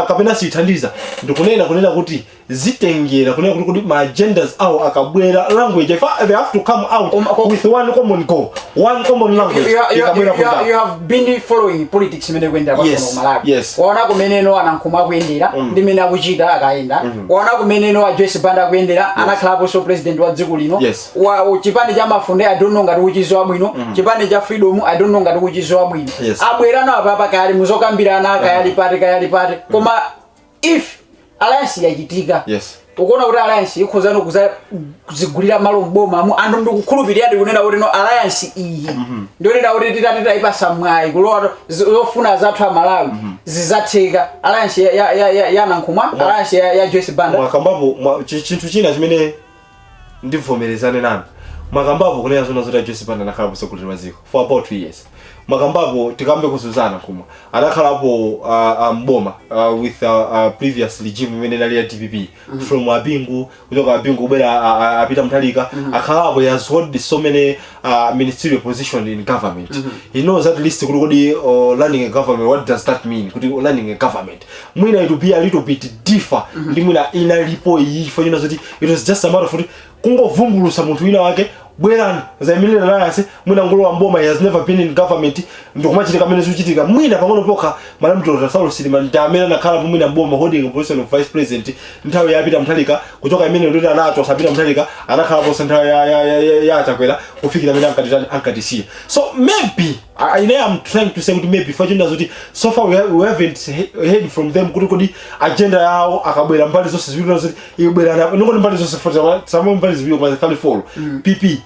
kapena sithandiza ndikunena kuti zitengera kunena kuti ma agendas awo akabwera language if they have to come out with one common goal one common language you have been following politics mene kwenda kwa Malawi waona kumeneno Nankhumwa kuendera ndimene akuchita akaenda waona kumeneno Joyce Banda kuendera anakhala so president wa dziko lino wa chipande cha mafunde I don't know ngati kuchizowa bwino chipande cha freedom I don't know ngati kuchizowa bwino abwera nawo papa kali muzokambirana kayali pati koma if alliance yachitika ukuona kuti alliance ikhoza kuzigulira malo mboma anthu ndikukhulupirira kunena kuti no alliance iyi ndionera kuti titati ipasa mwayi kulowa zofuna zathu amalawi zizatheka alliance ya Nankhumwa alliance ya Joyce Banda mwakambapo chinthu china chimene ndivomerezane nanu mwakambapo kunena zona zoti Joyce Banda anakhala mtsogoleri wa dziko for about 2 years mwakambapo tikambe kuzuzana kumwe adakhalapo mboma with previous regime imene inali ya DPP from Apingu kutoka Apingu kubwera apita Mutharika akhalapo he has held so many ministerial position in government he knows at least kuti running a government what does that mean kuti running a government mwina it will be a little bit differ ndi mwina inalipo iyi for zoti it was just a matter of kungovumbulusa munthu wina wake bwerani zaimilira alliance mwina ngolo wa mboma he has never been in government ndokumachitika amene zikuchitika mwina pang'ono pokha Madam Dr. Saulo Silima ndamene anakhala mwina mboma holding position of vice president nthawi yapita Mutharika kutoka imene ndoti anacho sapita Mutharika anakhala posa nthawi ya Chakwera kufikira amene ankatisiya so maybe I am trying to say kuti maybe fortune zoti so far we haven't heard from them kuti agenda yawo akabwera mbali zonse ziwiri zoti ibwera ngoti mbali zonse for some mbali ziwiri kwa kali follow PP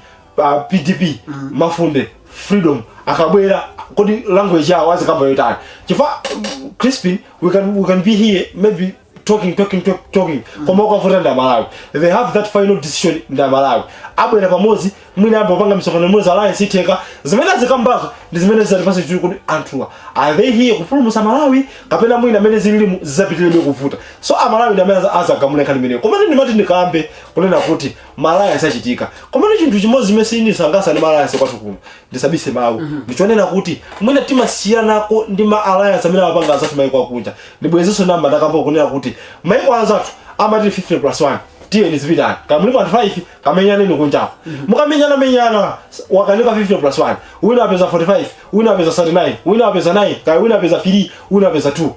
PDP Mafunde Freedom akabwera kodi language yawo azikamba yotani chifa Crispin we can be here maybe talking koma ukafuta ndamalawi they have that final decision ndamalawi abwera pamozi mwina abo panga msonkhano mmozi alliance iteka zimene zikambaka ndi zimene zilipasa chiri kuti anthuwa are they here kupulumutsa Malawi kapena mwina amene zililimu zizapitirebe kuvuta so amalawi ndi amene azagamula nkhani imeneyo koma ndimati ndikambe kunena kuti Malawi asachitika koma ndi chinthu chimodzi chimene sindisangasa ndi Malawi kwathu kuno ndisabise mawu ndichonena kuti mwina timasiyanako ndi ma alliance amene apanga azathu maiko akunja ndibwezeso namba ndakamba kunena kuti maiko azathu amati 50+1 tiye nizipitani kamulipa 5 kamenyana ni kunjako mukamenyana wakanika 50+1 wina apeza 45 wina apeza 39 wina apeza 9 kaya wina apeza 3 wina apeza 2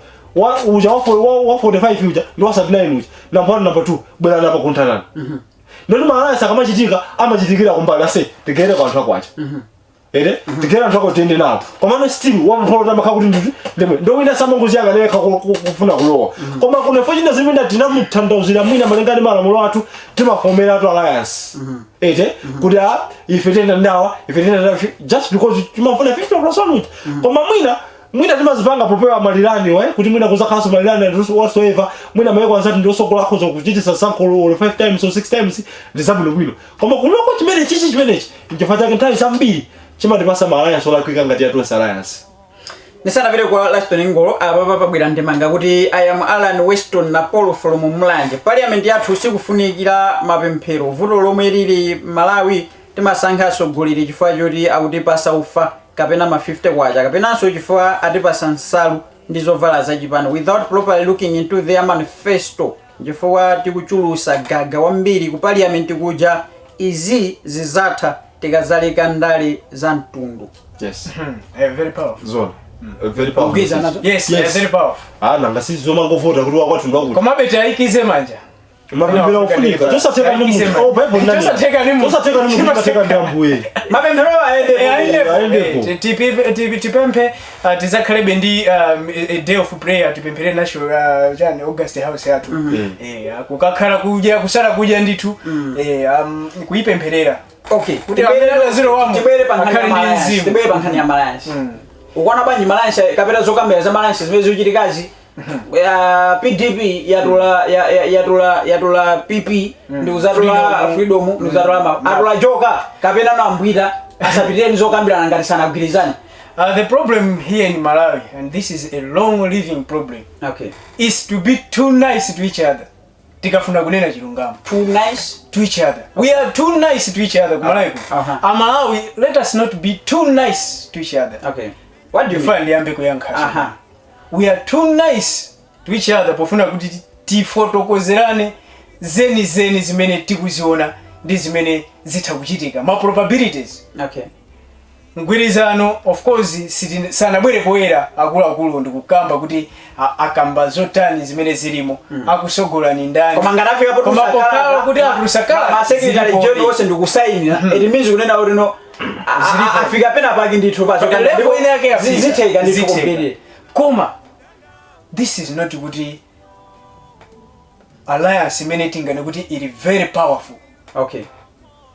uja wa 45 uja ni wa 39 uja number 2 bwera napa kuntanana ndoni maana sakamachitika amachitikira kumbali ase tigere kwa anthu akwacha ere tigera anthu akotende nawo komano still wampholo makhakuti ndo wina samanguzi yanga leka kufuna kulowa koma kuna fortune zimene tinamuthandauzira mwina malengani malamulo athu timafomera athu alliance ete kuti ife tenda ndawa ife tenda just because timafuna 50+1 koma mwina timazipanga popewa malirani kuti mwina kuzakhaso malirani whatsoever mwina maiko ansati ndiosokola akhoza kuchitisa sankolo 5 times or 6 times ndizabwino bwino koma kunoko chimene chimenechi nchifukwa chake nthawi zambiri chimatipasa alliance olakwika ngati ya Tonse Alliance nisanapite kwa Laston Ngolo apa pabwera ndemanga kuti I am Alan Weston na Paul from Mlanje parliament yathu sikufunikira mapemphero vuto lomwe lili Malawi timasankha atsogoleri chifukwa choti akutipasa ufa kapena ma 50 kwacha kapenanso chifukwa atipasa nsalu ndi zovala zachipano without properly looking into their manifesto chifukwa tikuchulusa gaga wambiri ku parliament kuja izi zizatha tikazaleka ndale za mtundu yes very powerful zone very powerful yes very powerful nanga sizoma ngovota kuti wakwathu ndwakuti koma beti aikize manja mapemphero ofunika tosateka ni munthu bible nani tosateka ni munthu tosateka ndi ambuye mapemphero aende tipemphe tizakhalebe ndi a day of prayer tipemphere national jani August house yathu kukakhala kuja kusala kuja ndithu kuipempherera okay tibere pankhani ya Malanje ukwana banji Malanje kapeta zokambera za Malanje zimene zikuchitikazi PDP yatula PP ndi uzatula Freedom ndi uzatula atula joka kapena na ambwita asapiteni zokambirana ngati sana kugwirizana the problem here in Malawi and this is a long living problem okay is to be too nice to each other tikafuna kunena chilungamo too nice to each other we are too nice to each other Malawi Malawi let us not be too nice to each other okay what do you find yambe kuyankha we are too nice to each other pofuna kuti tifotokozerane zeni zimene tikuziona ndi zimene zitha kuchitika ma probabilities okay ngwirizano of course sanabwere poera akulu ndikukamba kuti akamba zotani zimene zilimo akusogola ni ndani koma ngatafika po kusakala kuti akusakala ma secretary general wose ndikusainira it means kunena kuti no afika pena paki ndithu pacho level ine yake ziteka ndithu kompletely koma this is not kuti alliance imene tingane kuti ili very powerful. Okay.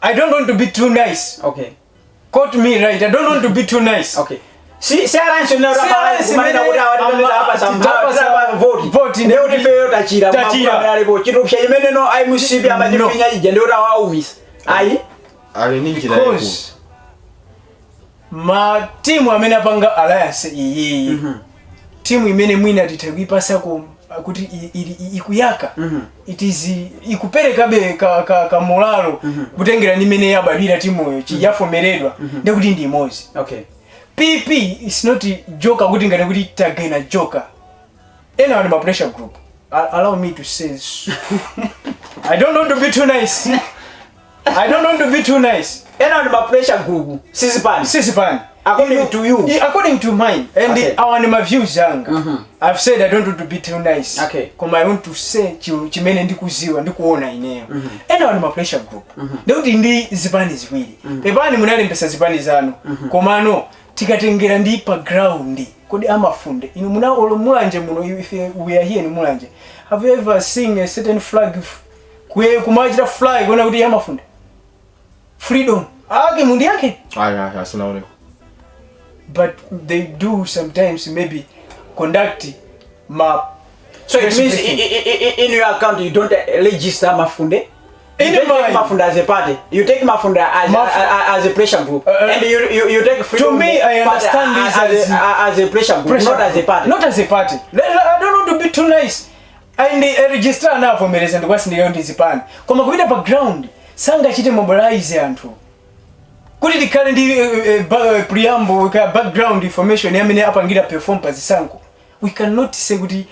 I don't want to be too nice. Okay. Quote me right. I don't want to be too nice. Okay. Si alliance no kumana kuti hapa samba vote ndio tifeyo tachira mafuna alipo chitu cha imene no IMCP amajifinya ije ndio tawaumisa. Ai ali ninjira yako. Ma timu amene apanga alliance iyi. Timu imene mwina titakuipasa kuti ikuyaka. It is ikupereka be ka moralo kutengera nimene yabadira timu yo chiyafomeredwa ndekuti ndi imozi. Okay. PP is not a joker kuti ngane kuti tagaina joker. Ena wali ma pressure group. Allow me to say this. I don't want to be too nice. I don't want to be too nice. Ena wali ma pressure group. Sisipani. According to you. According to mine. And okay. I want my views yanga. I've said I don't want to be too nice. Okay. Koma I want to say chimene ndikuziwa ndikuona ineyo. Ena wali ma pressure group. Ndikuti ndi zipani ziwiri. Pepani munali mpesa zipani zanu. Komano tikatengera ndi pa ground kodi amafunde inu muna mulanje muno if we are here in mulanje have you ever seen a certain flag kumachira flag kuna kuti amafunde freedom mundi yake aya sinaone but they do sometimes maybe conduct ma so it means in your account you don't register mafunde. You take Mafunda as a party. You take Mafunda as a pressure group, and you take freedom. To me, I understand this as a pressure group, not as a party. Not as a party. I don't want to be too nice. And the register now for me and what's the only Japan. Come on, go background. Sanga chite mobilize antu. Kuli the current preamble background information. Yamene apangira perform pazisango. We cannot say kuti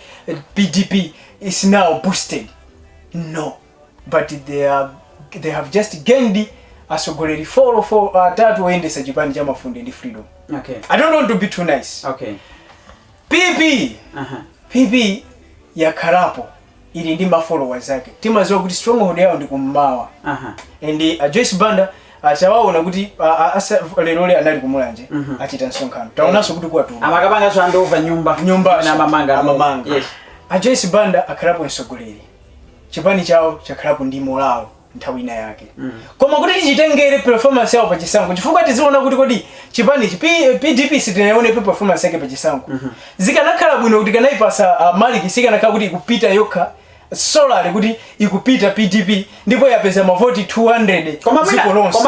PDP is now boosted. No. But they have just gained asogoreri 4 endesa Japan jama funde ndi freedom. Okay. I don't want to be too nice. Okay. PP. PP ya Karapo ili ndi ma followers zake. Tima zo kuti stronghold yao ndi kummawa. And Joyce Banda achawaona kuti lero le anali kumulanje achita nsonkhano. Taonaso kuti kwa tu. Amakapanga so andova nyumba na mamanga. Yes. Joyce Banda akarapo nsogoreri. Chipani chao cha Karapo ndi moralo nthawi ina yake. Koma kuti tichitengere performance yao pa chisango chifukwa tiziona kuti kodi chipani PDP sitinaone performance yake pa chisango. Zikanakhala bwino kuti kanaipasa Maliki sikanakhala kuti ikupita yokha solari kuti ikupita PDP ndipo yapeza mavoti 200 ziko lonse.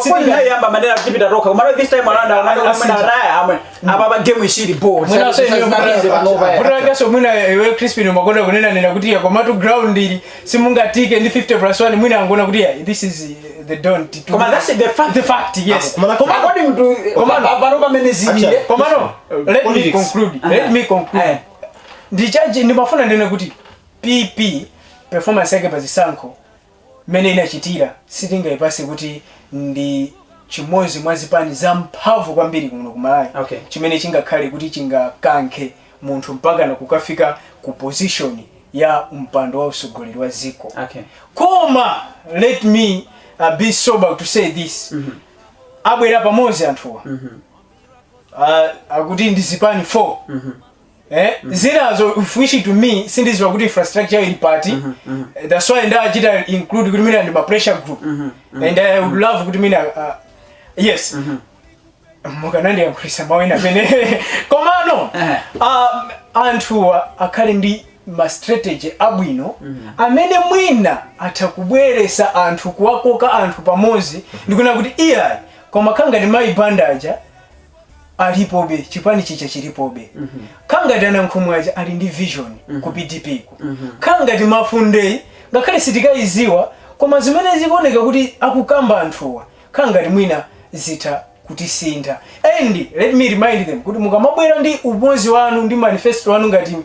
Koma hiyo yamba manena kupita roka. Koma this time around raya aba game ishiri board. Mwana sasa so mwina we Crispin umakonda kunena nena kuti koma to ground ili simungatike ndi 50+1 mwina angona kuti this is the don't. Koma that's the fact yes. Koma according to Baroba Menezini. Koma no. Let me conclude. Ndichaje ndimafuna ndene kuti PP performance yake pazisanko mene inachitira sitinga ipase kuti ndi chimozi mwazipani za mphamvu kwambiri kuno kumalayi. Okay. Chimene chingakhale kuti chingakanke munthu mpaka na kukafika ku position ya mpando wa usogoleri wa ziko. Okay. Koma let me be sober to say this. Abwera pamozi anthuwa. Akuti ndizipani 4. Zinazo ufishi to me sindiziwa kuti infrastructure ili party. That's why ndachita include kuti mina ndi ma pressure group. And I would love kuti mina yes. Mukanandi yankulisa mawina pene. Komano anthuwa akhale ndi ma strategy abwino amene mwina atakubweresa anthu kuwakoka anthu pamozi ndikuna kuti iya koma kanga ndi mai bandaja alipobe chipani chicha chilipobe kanga dana nkhumwaja ali ndi vision ku PDP ku kanga ndi Mafunde ngakhale sitikaiziwa koma zimene zikuoneka kuti akukamba anthuwa kanga ndi mwina zita kuti sinda. And let me remind them kuti mukamabwera ndi umozi wanu ndi manifesto wanu ngati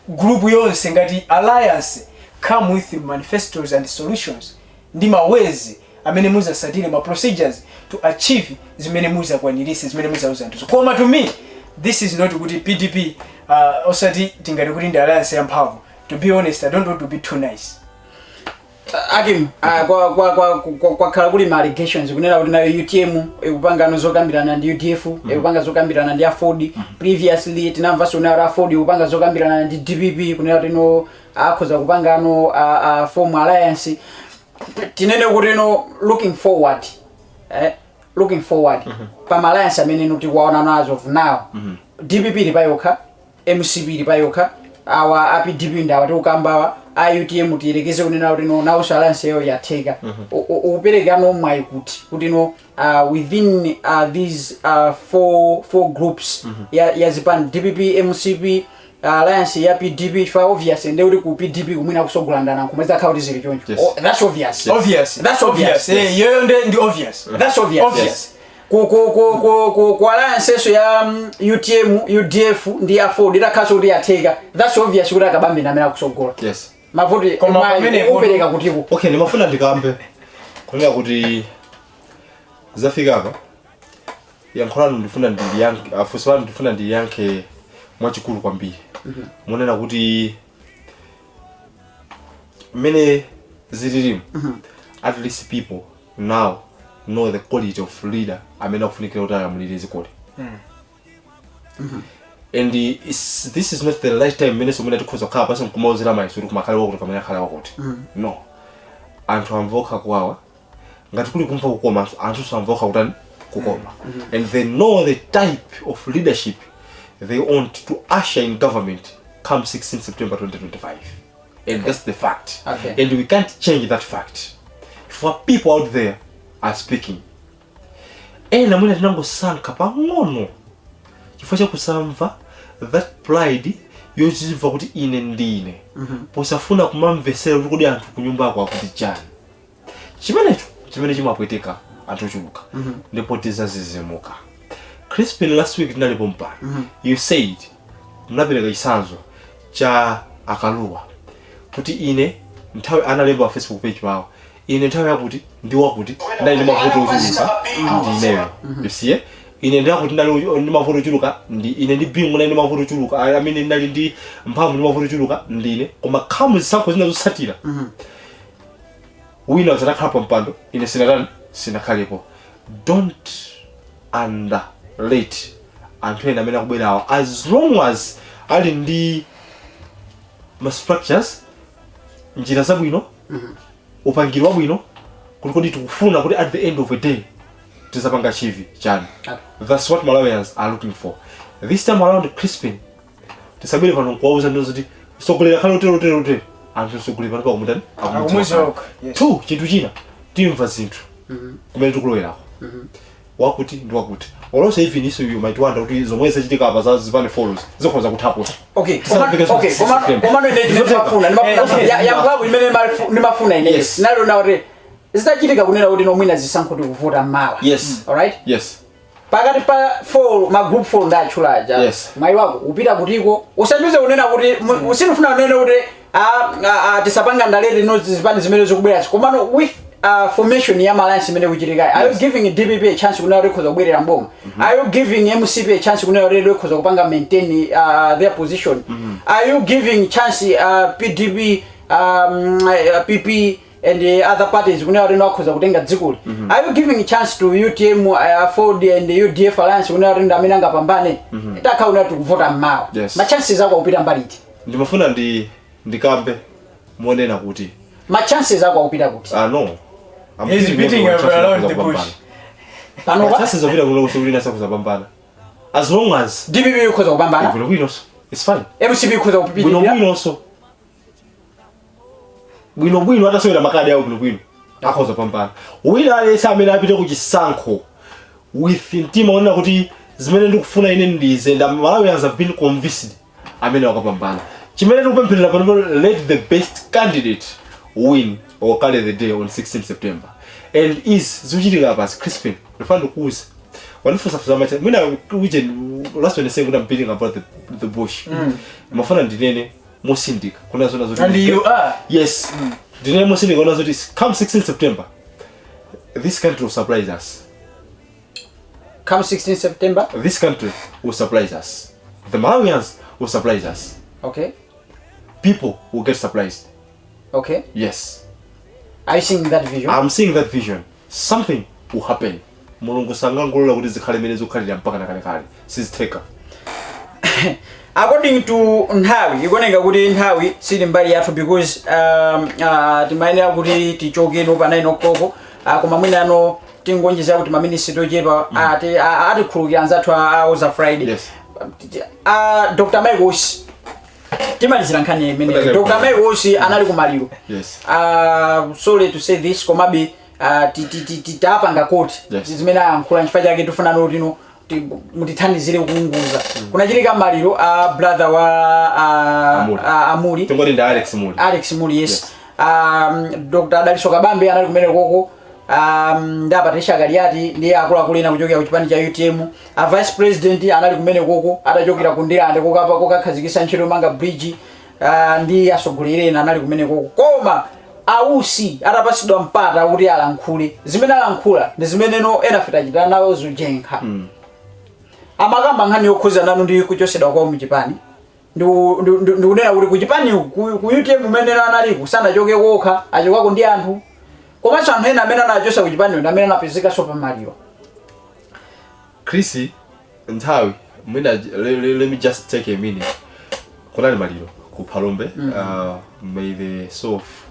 group yonse ngati alliance come with manifestos and solutions ndi mawezi amene muzasatire ma procedures to achieve zimene muzakwaniritsa zimene muzauza. Koma to me this is not kuti PDP osati tingati kuti ndi alliance ya mphamvu. To be honest, I don't want to be too nice. Akim kwa khala kuli ma allegations kunena kuti nayo UTM ikupanga zokambirana ndi UDF ikupanga zokambirana ndi Afford previously tinamva sona Afford ikupanga zokambirana ndi DPP kunena kuti no akhoza kupanga form alliance tinene kuti no looking forward pa alliance amene nuti waona as of now DPP lipayokha MCP lipayokha awa APDP ndawa tikukamba IUTM tiyerekeze kunena kuti no nawo alliance yo yatheka upereka no mwayi kuti no within these four groups ya zipani DPP MCP alliance ya PDP for obvious and they ku PDP kumina kusogolandana kumweza khauti zili choncho that's obvious yo ndi obvious that's obvious ku alliance so ya UTM UDF ndi Afford itakhaso kuti yatheka that's obvious kuti akabambe namena kusogola yes mavoti pamene upereka kutiko okay nimafuna ndikambe kunena kuti zafika apa yankhulano ndifuna ndiyanke afuswani ndifuna ndiyanke mwachikulu kwambiri munena kuti many zililimu at least people now know the quality of leader amene akufunikira kuti alamulire zikole and this is not the right time mene somene tikhoza kukhala pasi mkumauzira maisuri kumakhale wakuti kamene akhala wakuti no anthu amvoka kwawa ngati kuli kumva kukoma anthu amvoka kutani kukoma and they know the type of leadership they want to usher in government come 16 September 2025 and that's the fact and we can't change that fact for people out there are speaking ena mwina tinangosankha pang'ono chifukwa chakusamva that pride yoziva kuti ine ndine posafuna kumamvesera kuti kodi anthu kunyumbako akuti chani chimene chimapweteka anthu ochuluka ndipo tizazizimuka Crispin last week tinalipo mpano you said mnapereka chisanzo cha akaluwa kuti ine nthawi analemba pa Facebook page pawo ine nthawi yakuti ndiwakuti ndali ndi mavuto ochuluka ndineyo you see ine ndakuti ndali ndi mavuto ochuluka ine ndi bingu ndali ndi mavuto ochuluka amene ndali ndi mphamvu ndi mavuto ochuluka ndine koma khamu zisankho zina zotsatira wina uzatakhala pa mpando ine sinakhalepo don't underrate anthu ena amene akubwerawo as long as ali ndi ma structures njira zabwino upangiri wabwino kulikodi tikufuna kuti at the end of the day tizapanga chivi chani that's what Malawians are looking for this time around Crispin tisabwere pano kuwauza ndizo kuti sogolera khalo tero anthu sogolera pano pakumutani akumwezoka tu chinthu china timva zinthu kumene tikulowerako wakuti ndi wakuti olose even iso you might wonder kuti zomwe zachitika apa za zipane follows zikhoza kuthapo komano ine ndimafuna yambabu imene ndimafuna ine nalo nawo zitachitika kunena kuti nomwina zisankho tikuvuta mawa yes alright yes pakati pa ma group 4 ndachulaja yes mai wako upita kutiko usajuze kunena kuti usinifuna kunena kuti tisapanga ndalete no zipani zimene zikubwera komano with formation ya alliance imene kuchitika are you giving DPP a chance kunena kuti khoza kubwerera mboma are you giving MCP a chance kunena kuti khoza kupanga maintain their position are you giving chance PDP PP and the other parties kunena kuti nakhoza kutenga dzikoli are you giving a chance to UTM Afford and UDF alliance kunena kuti ndamene angapambane takhauna tikuvota mmawa ma chances ako kupita mbaliti ndimafuna ndikambe monena kuti ma chances ako kupita kuti no he's beating around the bush pano chances of it akulo kusulina sakuzapambana as long as DPP ukhoza kupambana it's fine MCP ukhoza kupipirira bwino hata soyera makadi awo bwino akhoza pambana wina alesa amene apite ku chisankho with mtima wona kuti zimene ndikufuna ine ndize nda Malawians have been convinced amene wakapambana chimene tikupempherera pano let the best candidate win or carry the day on 16 September and is zuchitika pas Crispin refund kuuza wanifusafuza macha mina weekend last one saying I'm beating about the bush mafana ndinene mosindika kuna zona zote and you are yes ndinene mosindika kuna zote come 16 September this country will surprise us come 16 September this country will surprise us the Malawians will surprise us okay people will get surprised okay yes Are you seeing that vision? I'm seeing that vision. Something will happen. Mulungu sangangolola kuti zikhale mene zokhalira mpaka nakalekale. Sizitheka. According to nthawi ikoneka kuti nthawi sili mbali yathu because timayenera kuti tichokeno pa 9 o'clock koma mwinano tingonjeza kuti maminisi tochepa atikhulukira anzathu a Friday. Yes. Dr. Michaels timalizira nkhani imene Dr. Michaels anali kumaliro. Yes. Sorry to say this komabe titapanga koti zimene ayankhula chifukwa chake tifuna notino mutithandizire kuunguza. Kunachitika maliro brother wa Amuli. Tongori ndi Alex Muli. Alex Muli, yes. Dr. Daliso Kabambe anali kumene koko. Ndapatisha Galiati ndiye akulu ena kuchokera ku chipani cha UTM. Vice President anali kumene koko atachokera kundira ande kokapa kokakhazikisa ntchito manga bridge ndi asogolere ena anali kumene koko. Koma ausi atapasidwa mpata kuti alankhule. Zimene alankhula ndi zimene ena fitachita nawo zujenkha. Amakamba nkhani yokhuza nanu ndi kuchosedwa kwa mchipani. Ndikunena kuti kuchipani ku UTM umene anali kusanachoke kokha achokako ndi anthu. Komanso anthu ena amene anachosa kuchipani ndi amene anapezeka sopa maliro. Chrissy, nthawi, let me just take a minute. Kunali maliro ku Palombe. May the soul of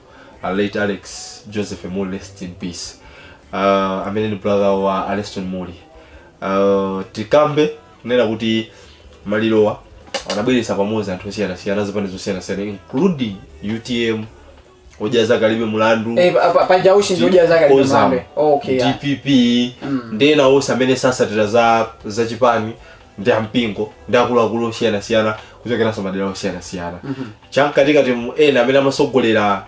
late Alex Joseph Muli rest in peace. Amene ni brother wa Aleston Muli. Tikambe nena kuti malirowa anabweresa pamodzi anthu osiyana zipani zosiyana including UTM ojaza kalibe mulandu pajaushi ndojaza kalibe mulandu. Okay. DPP ndena osa amene sasatira za chipani ndi ampingo ndi akuluakulu osiyana kuchokera madera osiyana. Chankatika timu ena amene amasogolera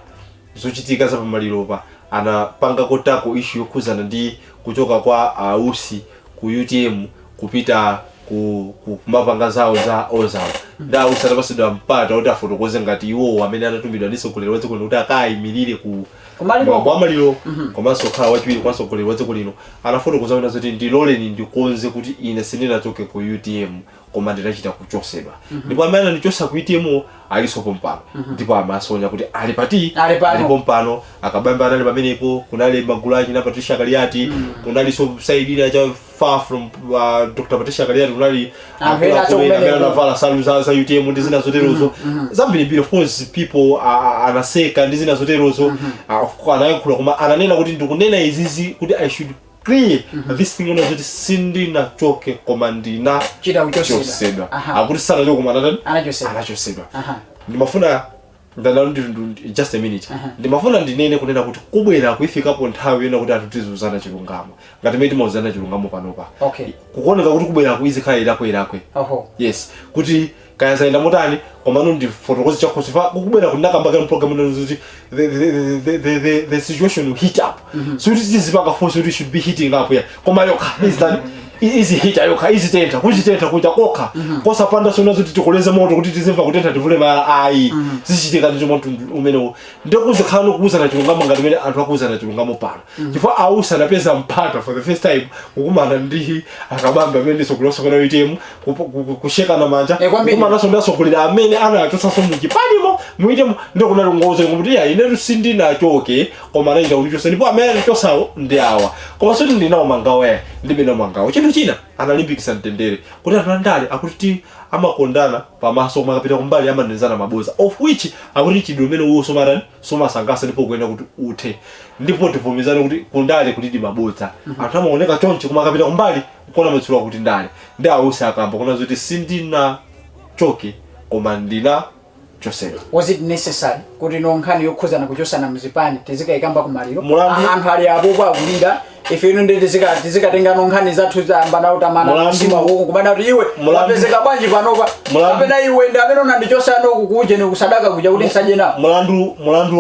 zochitika za pamaliropa anapanga kotako issue yokhuzana ndi kuchoka kwa ausi ku UTM kupita ku mapanga zawo za ozawo. Nda usatapasidwa mpata kuti afotokoze ngati iwo amene anatumidwa ndisogoleri wadziko lino kuti akayimirire ku maliro komanso khala wachiwiri kwasogoleri wadziko lino anafotokoza kuti zoti ndiloleni ndikonze kuti ine sindinachoke ku UTM koma ndinachita kuchosedwa. Ndipo amene anandichosa ku UTM alisopo mpano. Ndipo amasonya kuti alipo mpano akabamba anali pamenepo kunali magulu achi na Patricia Galiati kunali so saidina cha far from Dr. Patricia Galiati kunali anavala salu za UTM ndi zina zoterozo zambiri of course people anaseka ndi zina zoterozo anayankhula koma ananena kuti ndikunena izizi kuti I should clear this thing ono kuti sindinachoke koma ndina chosedwa akuti sana choko koma anachosedwa. Ndimafuna just a minute. Ndimafuna ndinene kunena kuti kubwera kuifikapo nthawi yena kuti atutizuzana chilungamo ngati meti mauzana chilungamo panopa. Okay. Kukoneka kuti kubwera kuizikhala irakwe. Yes. Kuti kaya zaenda motani komano ndi fotokozi chakhosifa kubwera kunakamba kana program kuti the situation will heat up. So it is baka force it should be heating up here. Koma yokha is that easy hita yokha easy tenta kuchitenta kuita kokha kosa panda sona kuti tikoleze moto kuti tizimva kutenta tivule mara ai zichitika ndi moto umene ndokuzikhala nokuzana chilungamo ngati mene anthu akuzana chilungamo pano chifukwa ausa napeza mpata for the first time kukumana ndi akabamba amene sokulosa kana UTM kusheka na manja kukumana sonda sokulira amene anatosa so muchipanimo muitemo ndokunali ngozo kuti ya ine sindina choke koma naita ulichosa ndipo amene tosawo ndi awa koma soti ndinawo mangawe ndibe na mangawe chinthu china analimbikisa mtendere kuti anthu andale akuti amakondana pamaso makapita kumbali amanenzana maboza of which akuti chidwe mene uwo somasangasa ndipo kuenda kuti uthe ndipo tivomezana kuti kundale kuti ndi maboza anthu amaoneka chonchi koma akapita kumbali kuona matsulo kuti ndale ndi ausi akamba kuna zoti sindina choke koma ndina chosedwa. Was it necessary kuti nonkhani yokhuzana kuchosana mzipani tizikaikamba kumaliro anthu ali apopo akulira ife ino ndi tizikatenga nonkhani zathu zambana utamana msima woko kumana kuti iwe wapezeka bwanji panopa kapena iwe ndi amene unandichosana oku kuje ni kusadaka kuja kuti nsaje nawo mulandu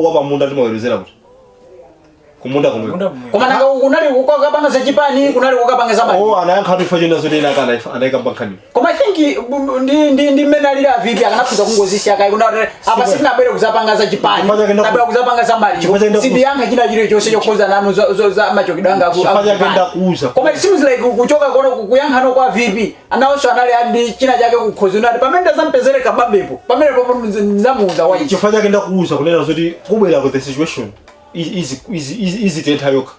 wa pamunda timaweruzera kuti kumunda kumwe koma nanga kunali kukapanga za Japan kunali kukapanga za mali anayankha kuti fachina zote ina kana anayikamba nkhani koma I think ndi menalira vipi akanafuza kungozisha kai kuna apa sina bere kuzapanga za Japan nabera kuzapanga za mali sidi yanga china chile chose chokoza nanu za macho kidanga kufaja kwenda kuuza koma it seems like kuchoka kono kuyanka no kwa vipi anaosho anali andi china chake kukhoza nati pamene zampezere kabambepo pamene popo nzamuza wayi chifaja kwenda kuuza kunena zoti kubwera with the situation easy tenta yoka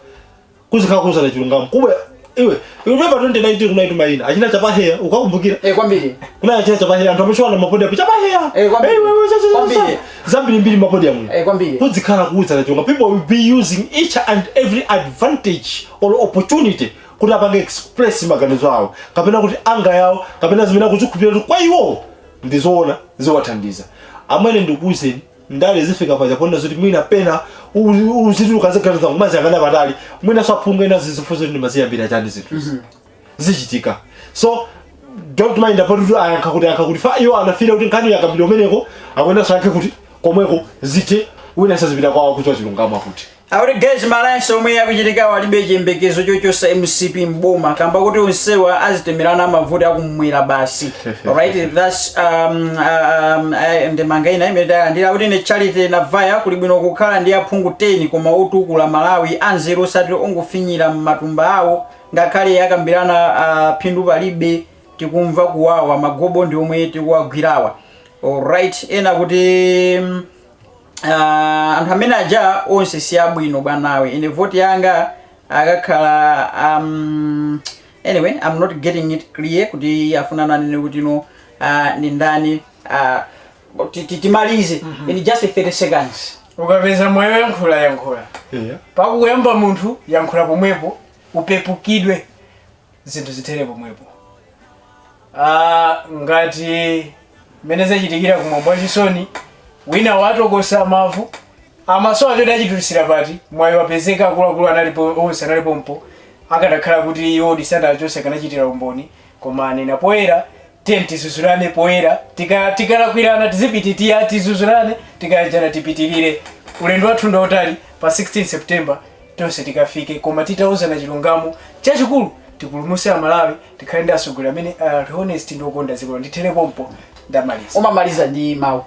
kuzikhala kuuza na chilungamo kubwera iwe remember 2019 kunaito maina achina chapa hair ukakumbukira kwambiri kuna achina chapa hair anthu amachwana mapodi apo chapa hair kwambiri zambiri mbiri mapodi amu kwambiri kuzikhala kuuza na chilungamo people will be using each and every advantage or opportunity kuti apange express maganizo awo kapena kuti anga yawo kapena zimene kuzikhupira kwa iwo ndizoona ziwathandiza amene ndikuuzeni ndale zifika paja ponda zoti mwina pena uzituka zakaliza kumazi akana patali mwina swaphunga ina zizifuzo ndi maziyambira chani zithu zichitika so don't mind about to akakuti fa iyo anafira kuti nkhani yakambira umeneko akwenda sanke kuti komweko zite wina sazipita kwawo kuzwa chilungamo akuti Our guys malanso omwe yakuchitika walibe chiyembekezo chochosa MCP mboma kamba kuti onsewa azitemerana mavuto akumwera basi. Alright, that's ndemanga ina imeta ndira kuti ne Charity na Vaya kuli bwino kukhala ndi aphungu 10 koma utukula Malawi anzero sati ongofinyira matumba awo ngakhale yakambirana phindu palibe tikumva kuwawa magobo ndi omwe tikuwagwirawa. Alright, ena kuti anthu amene aja onse siyabwino bwanawe ine vote yanga akakhala anyway I'm not getting it clear kuti afunana nene kuti no ndi ndani timalize in just 30 seconds ukapeza mwayo yankhula pakuyamba munthu yankhula pomwepo upepukidwe zinthu zitere pomwepo ngati mene zachitikira kumwamba chisoni wina watokosa mavu amaso acho dachitulisira pati mwayo wapezeka akuluakulu analipo onse analipo mpo akadakhala kuti iwo disana achonse kanachitira umboni koma anena poyera tizuzulane poyera tikalakwirana tizipititiya tizuzulane tikajana tipitirire ulendo wathu ndotali pa 16 September tonse tikafike koma titauzana chilungamo chachikulu tipulumuse Amalawi tikhale ndi asogolera amene honest ndokonda zikolo nditerepo mpo ndamaliza umamaliza ndi mawu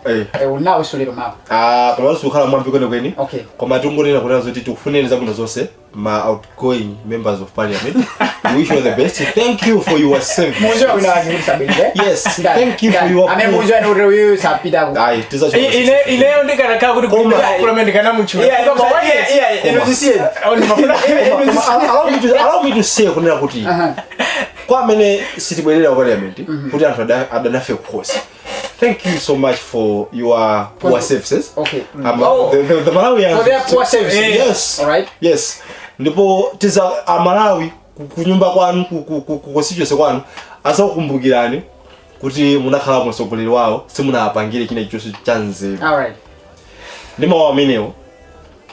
unawo solero mawu koma usukhala mwambi kweni okay koma tungonena kuti zoti tikufunira zabwino zonse ma outgoing members of parliament we wish you the best thank you for your service munjo unawazi kusabirize yes thank you for your ame munjo ane uri sapita ku ai tizacho ile ndikana ka kuti parliament kana muchu allow me to say kunena kuti kwa amene sitibwerera parliament kuti anthu adanafe kukhosi thank you so much for your poor services okay the Malawi for their poor services yes all right yes ndipo tiza Malawi kunyumba kwanu kukonstituency kwanu asakukumbukirani kuti munakhala msogoleri wawo simunapangire china chonse chanzeru all right ndimo amenewo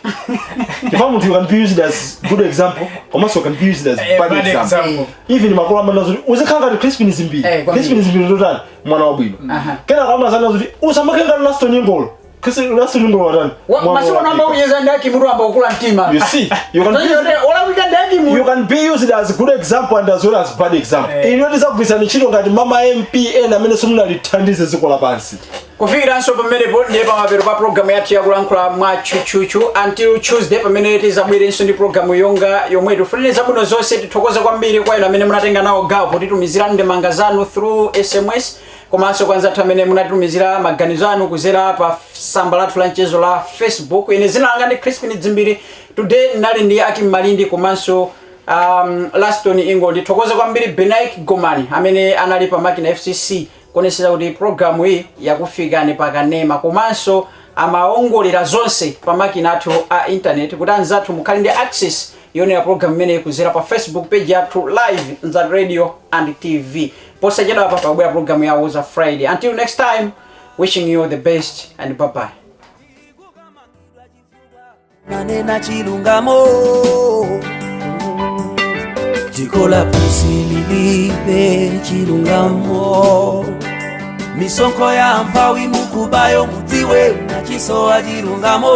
if I'm to can be used as good example, also can be used as bad example. Even makolo amanazo uzikanga Crispin Zimbi. Crispin Zimbi ndotani mwana wa bwino. Kena kama sana zuri usamakanga last nyingolo. Kasi last nyingolo wadani. Masiko namba uyeza ndaki muru amba ukula ntima. You see, you can be used as good example and as well as bad example. Inotisa kubisana chilo ngati mama MP na amene somuna lithandize zikola pansi. Kufikira nso pamene ndiye pamapero pa program yathu yakulankhula mwa chuchuchu until Tuesday pamene tizabwere nso ndi program yonga yomwe tifunire zabwino zonse tithokoza kwambiri kwa inu amene munatenga nawo gawo potitumizira ndemanga zanu through SMS komanso kwanza athu amene munatitumizira maganizo anu kuzera pa samba lathu la mchezo la Facebook ine zina langa ndi Crispin Dzimbiri today nali ndi Akim Malindi komanso Laston Ingo ndithokoza kwambiri Benaik Gomani amene anali pa makina FCC kuoneseza kuti programu hii yakufika ni pakanema komanso amaongolera zonse pa makina athu a internet kuti anzathu mukhale ndi access yone ya program imene kuzera pa Facebook page yathu live Nzati Radio and TV posachedwa pa pabwera program ya Woza Friday. Until next time, wishing you the best and bye bye. Nanena chilungamo Tikola pusililibe chilungamo Misonko ya mpawi mukubayo mutiwe Nachisowa chilungamo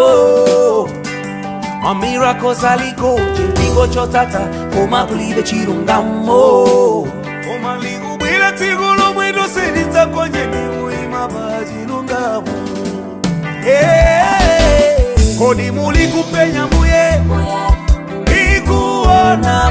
My miracles aliko chipingo chotata koma kulibe chilungamo koma likubwira tigulo mwendo seditsa kwenye mimuima bachilungamo kodi muli kupenya muye ikuona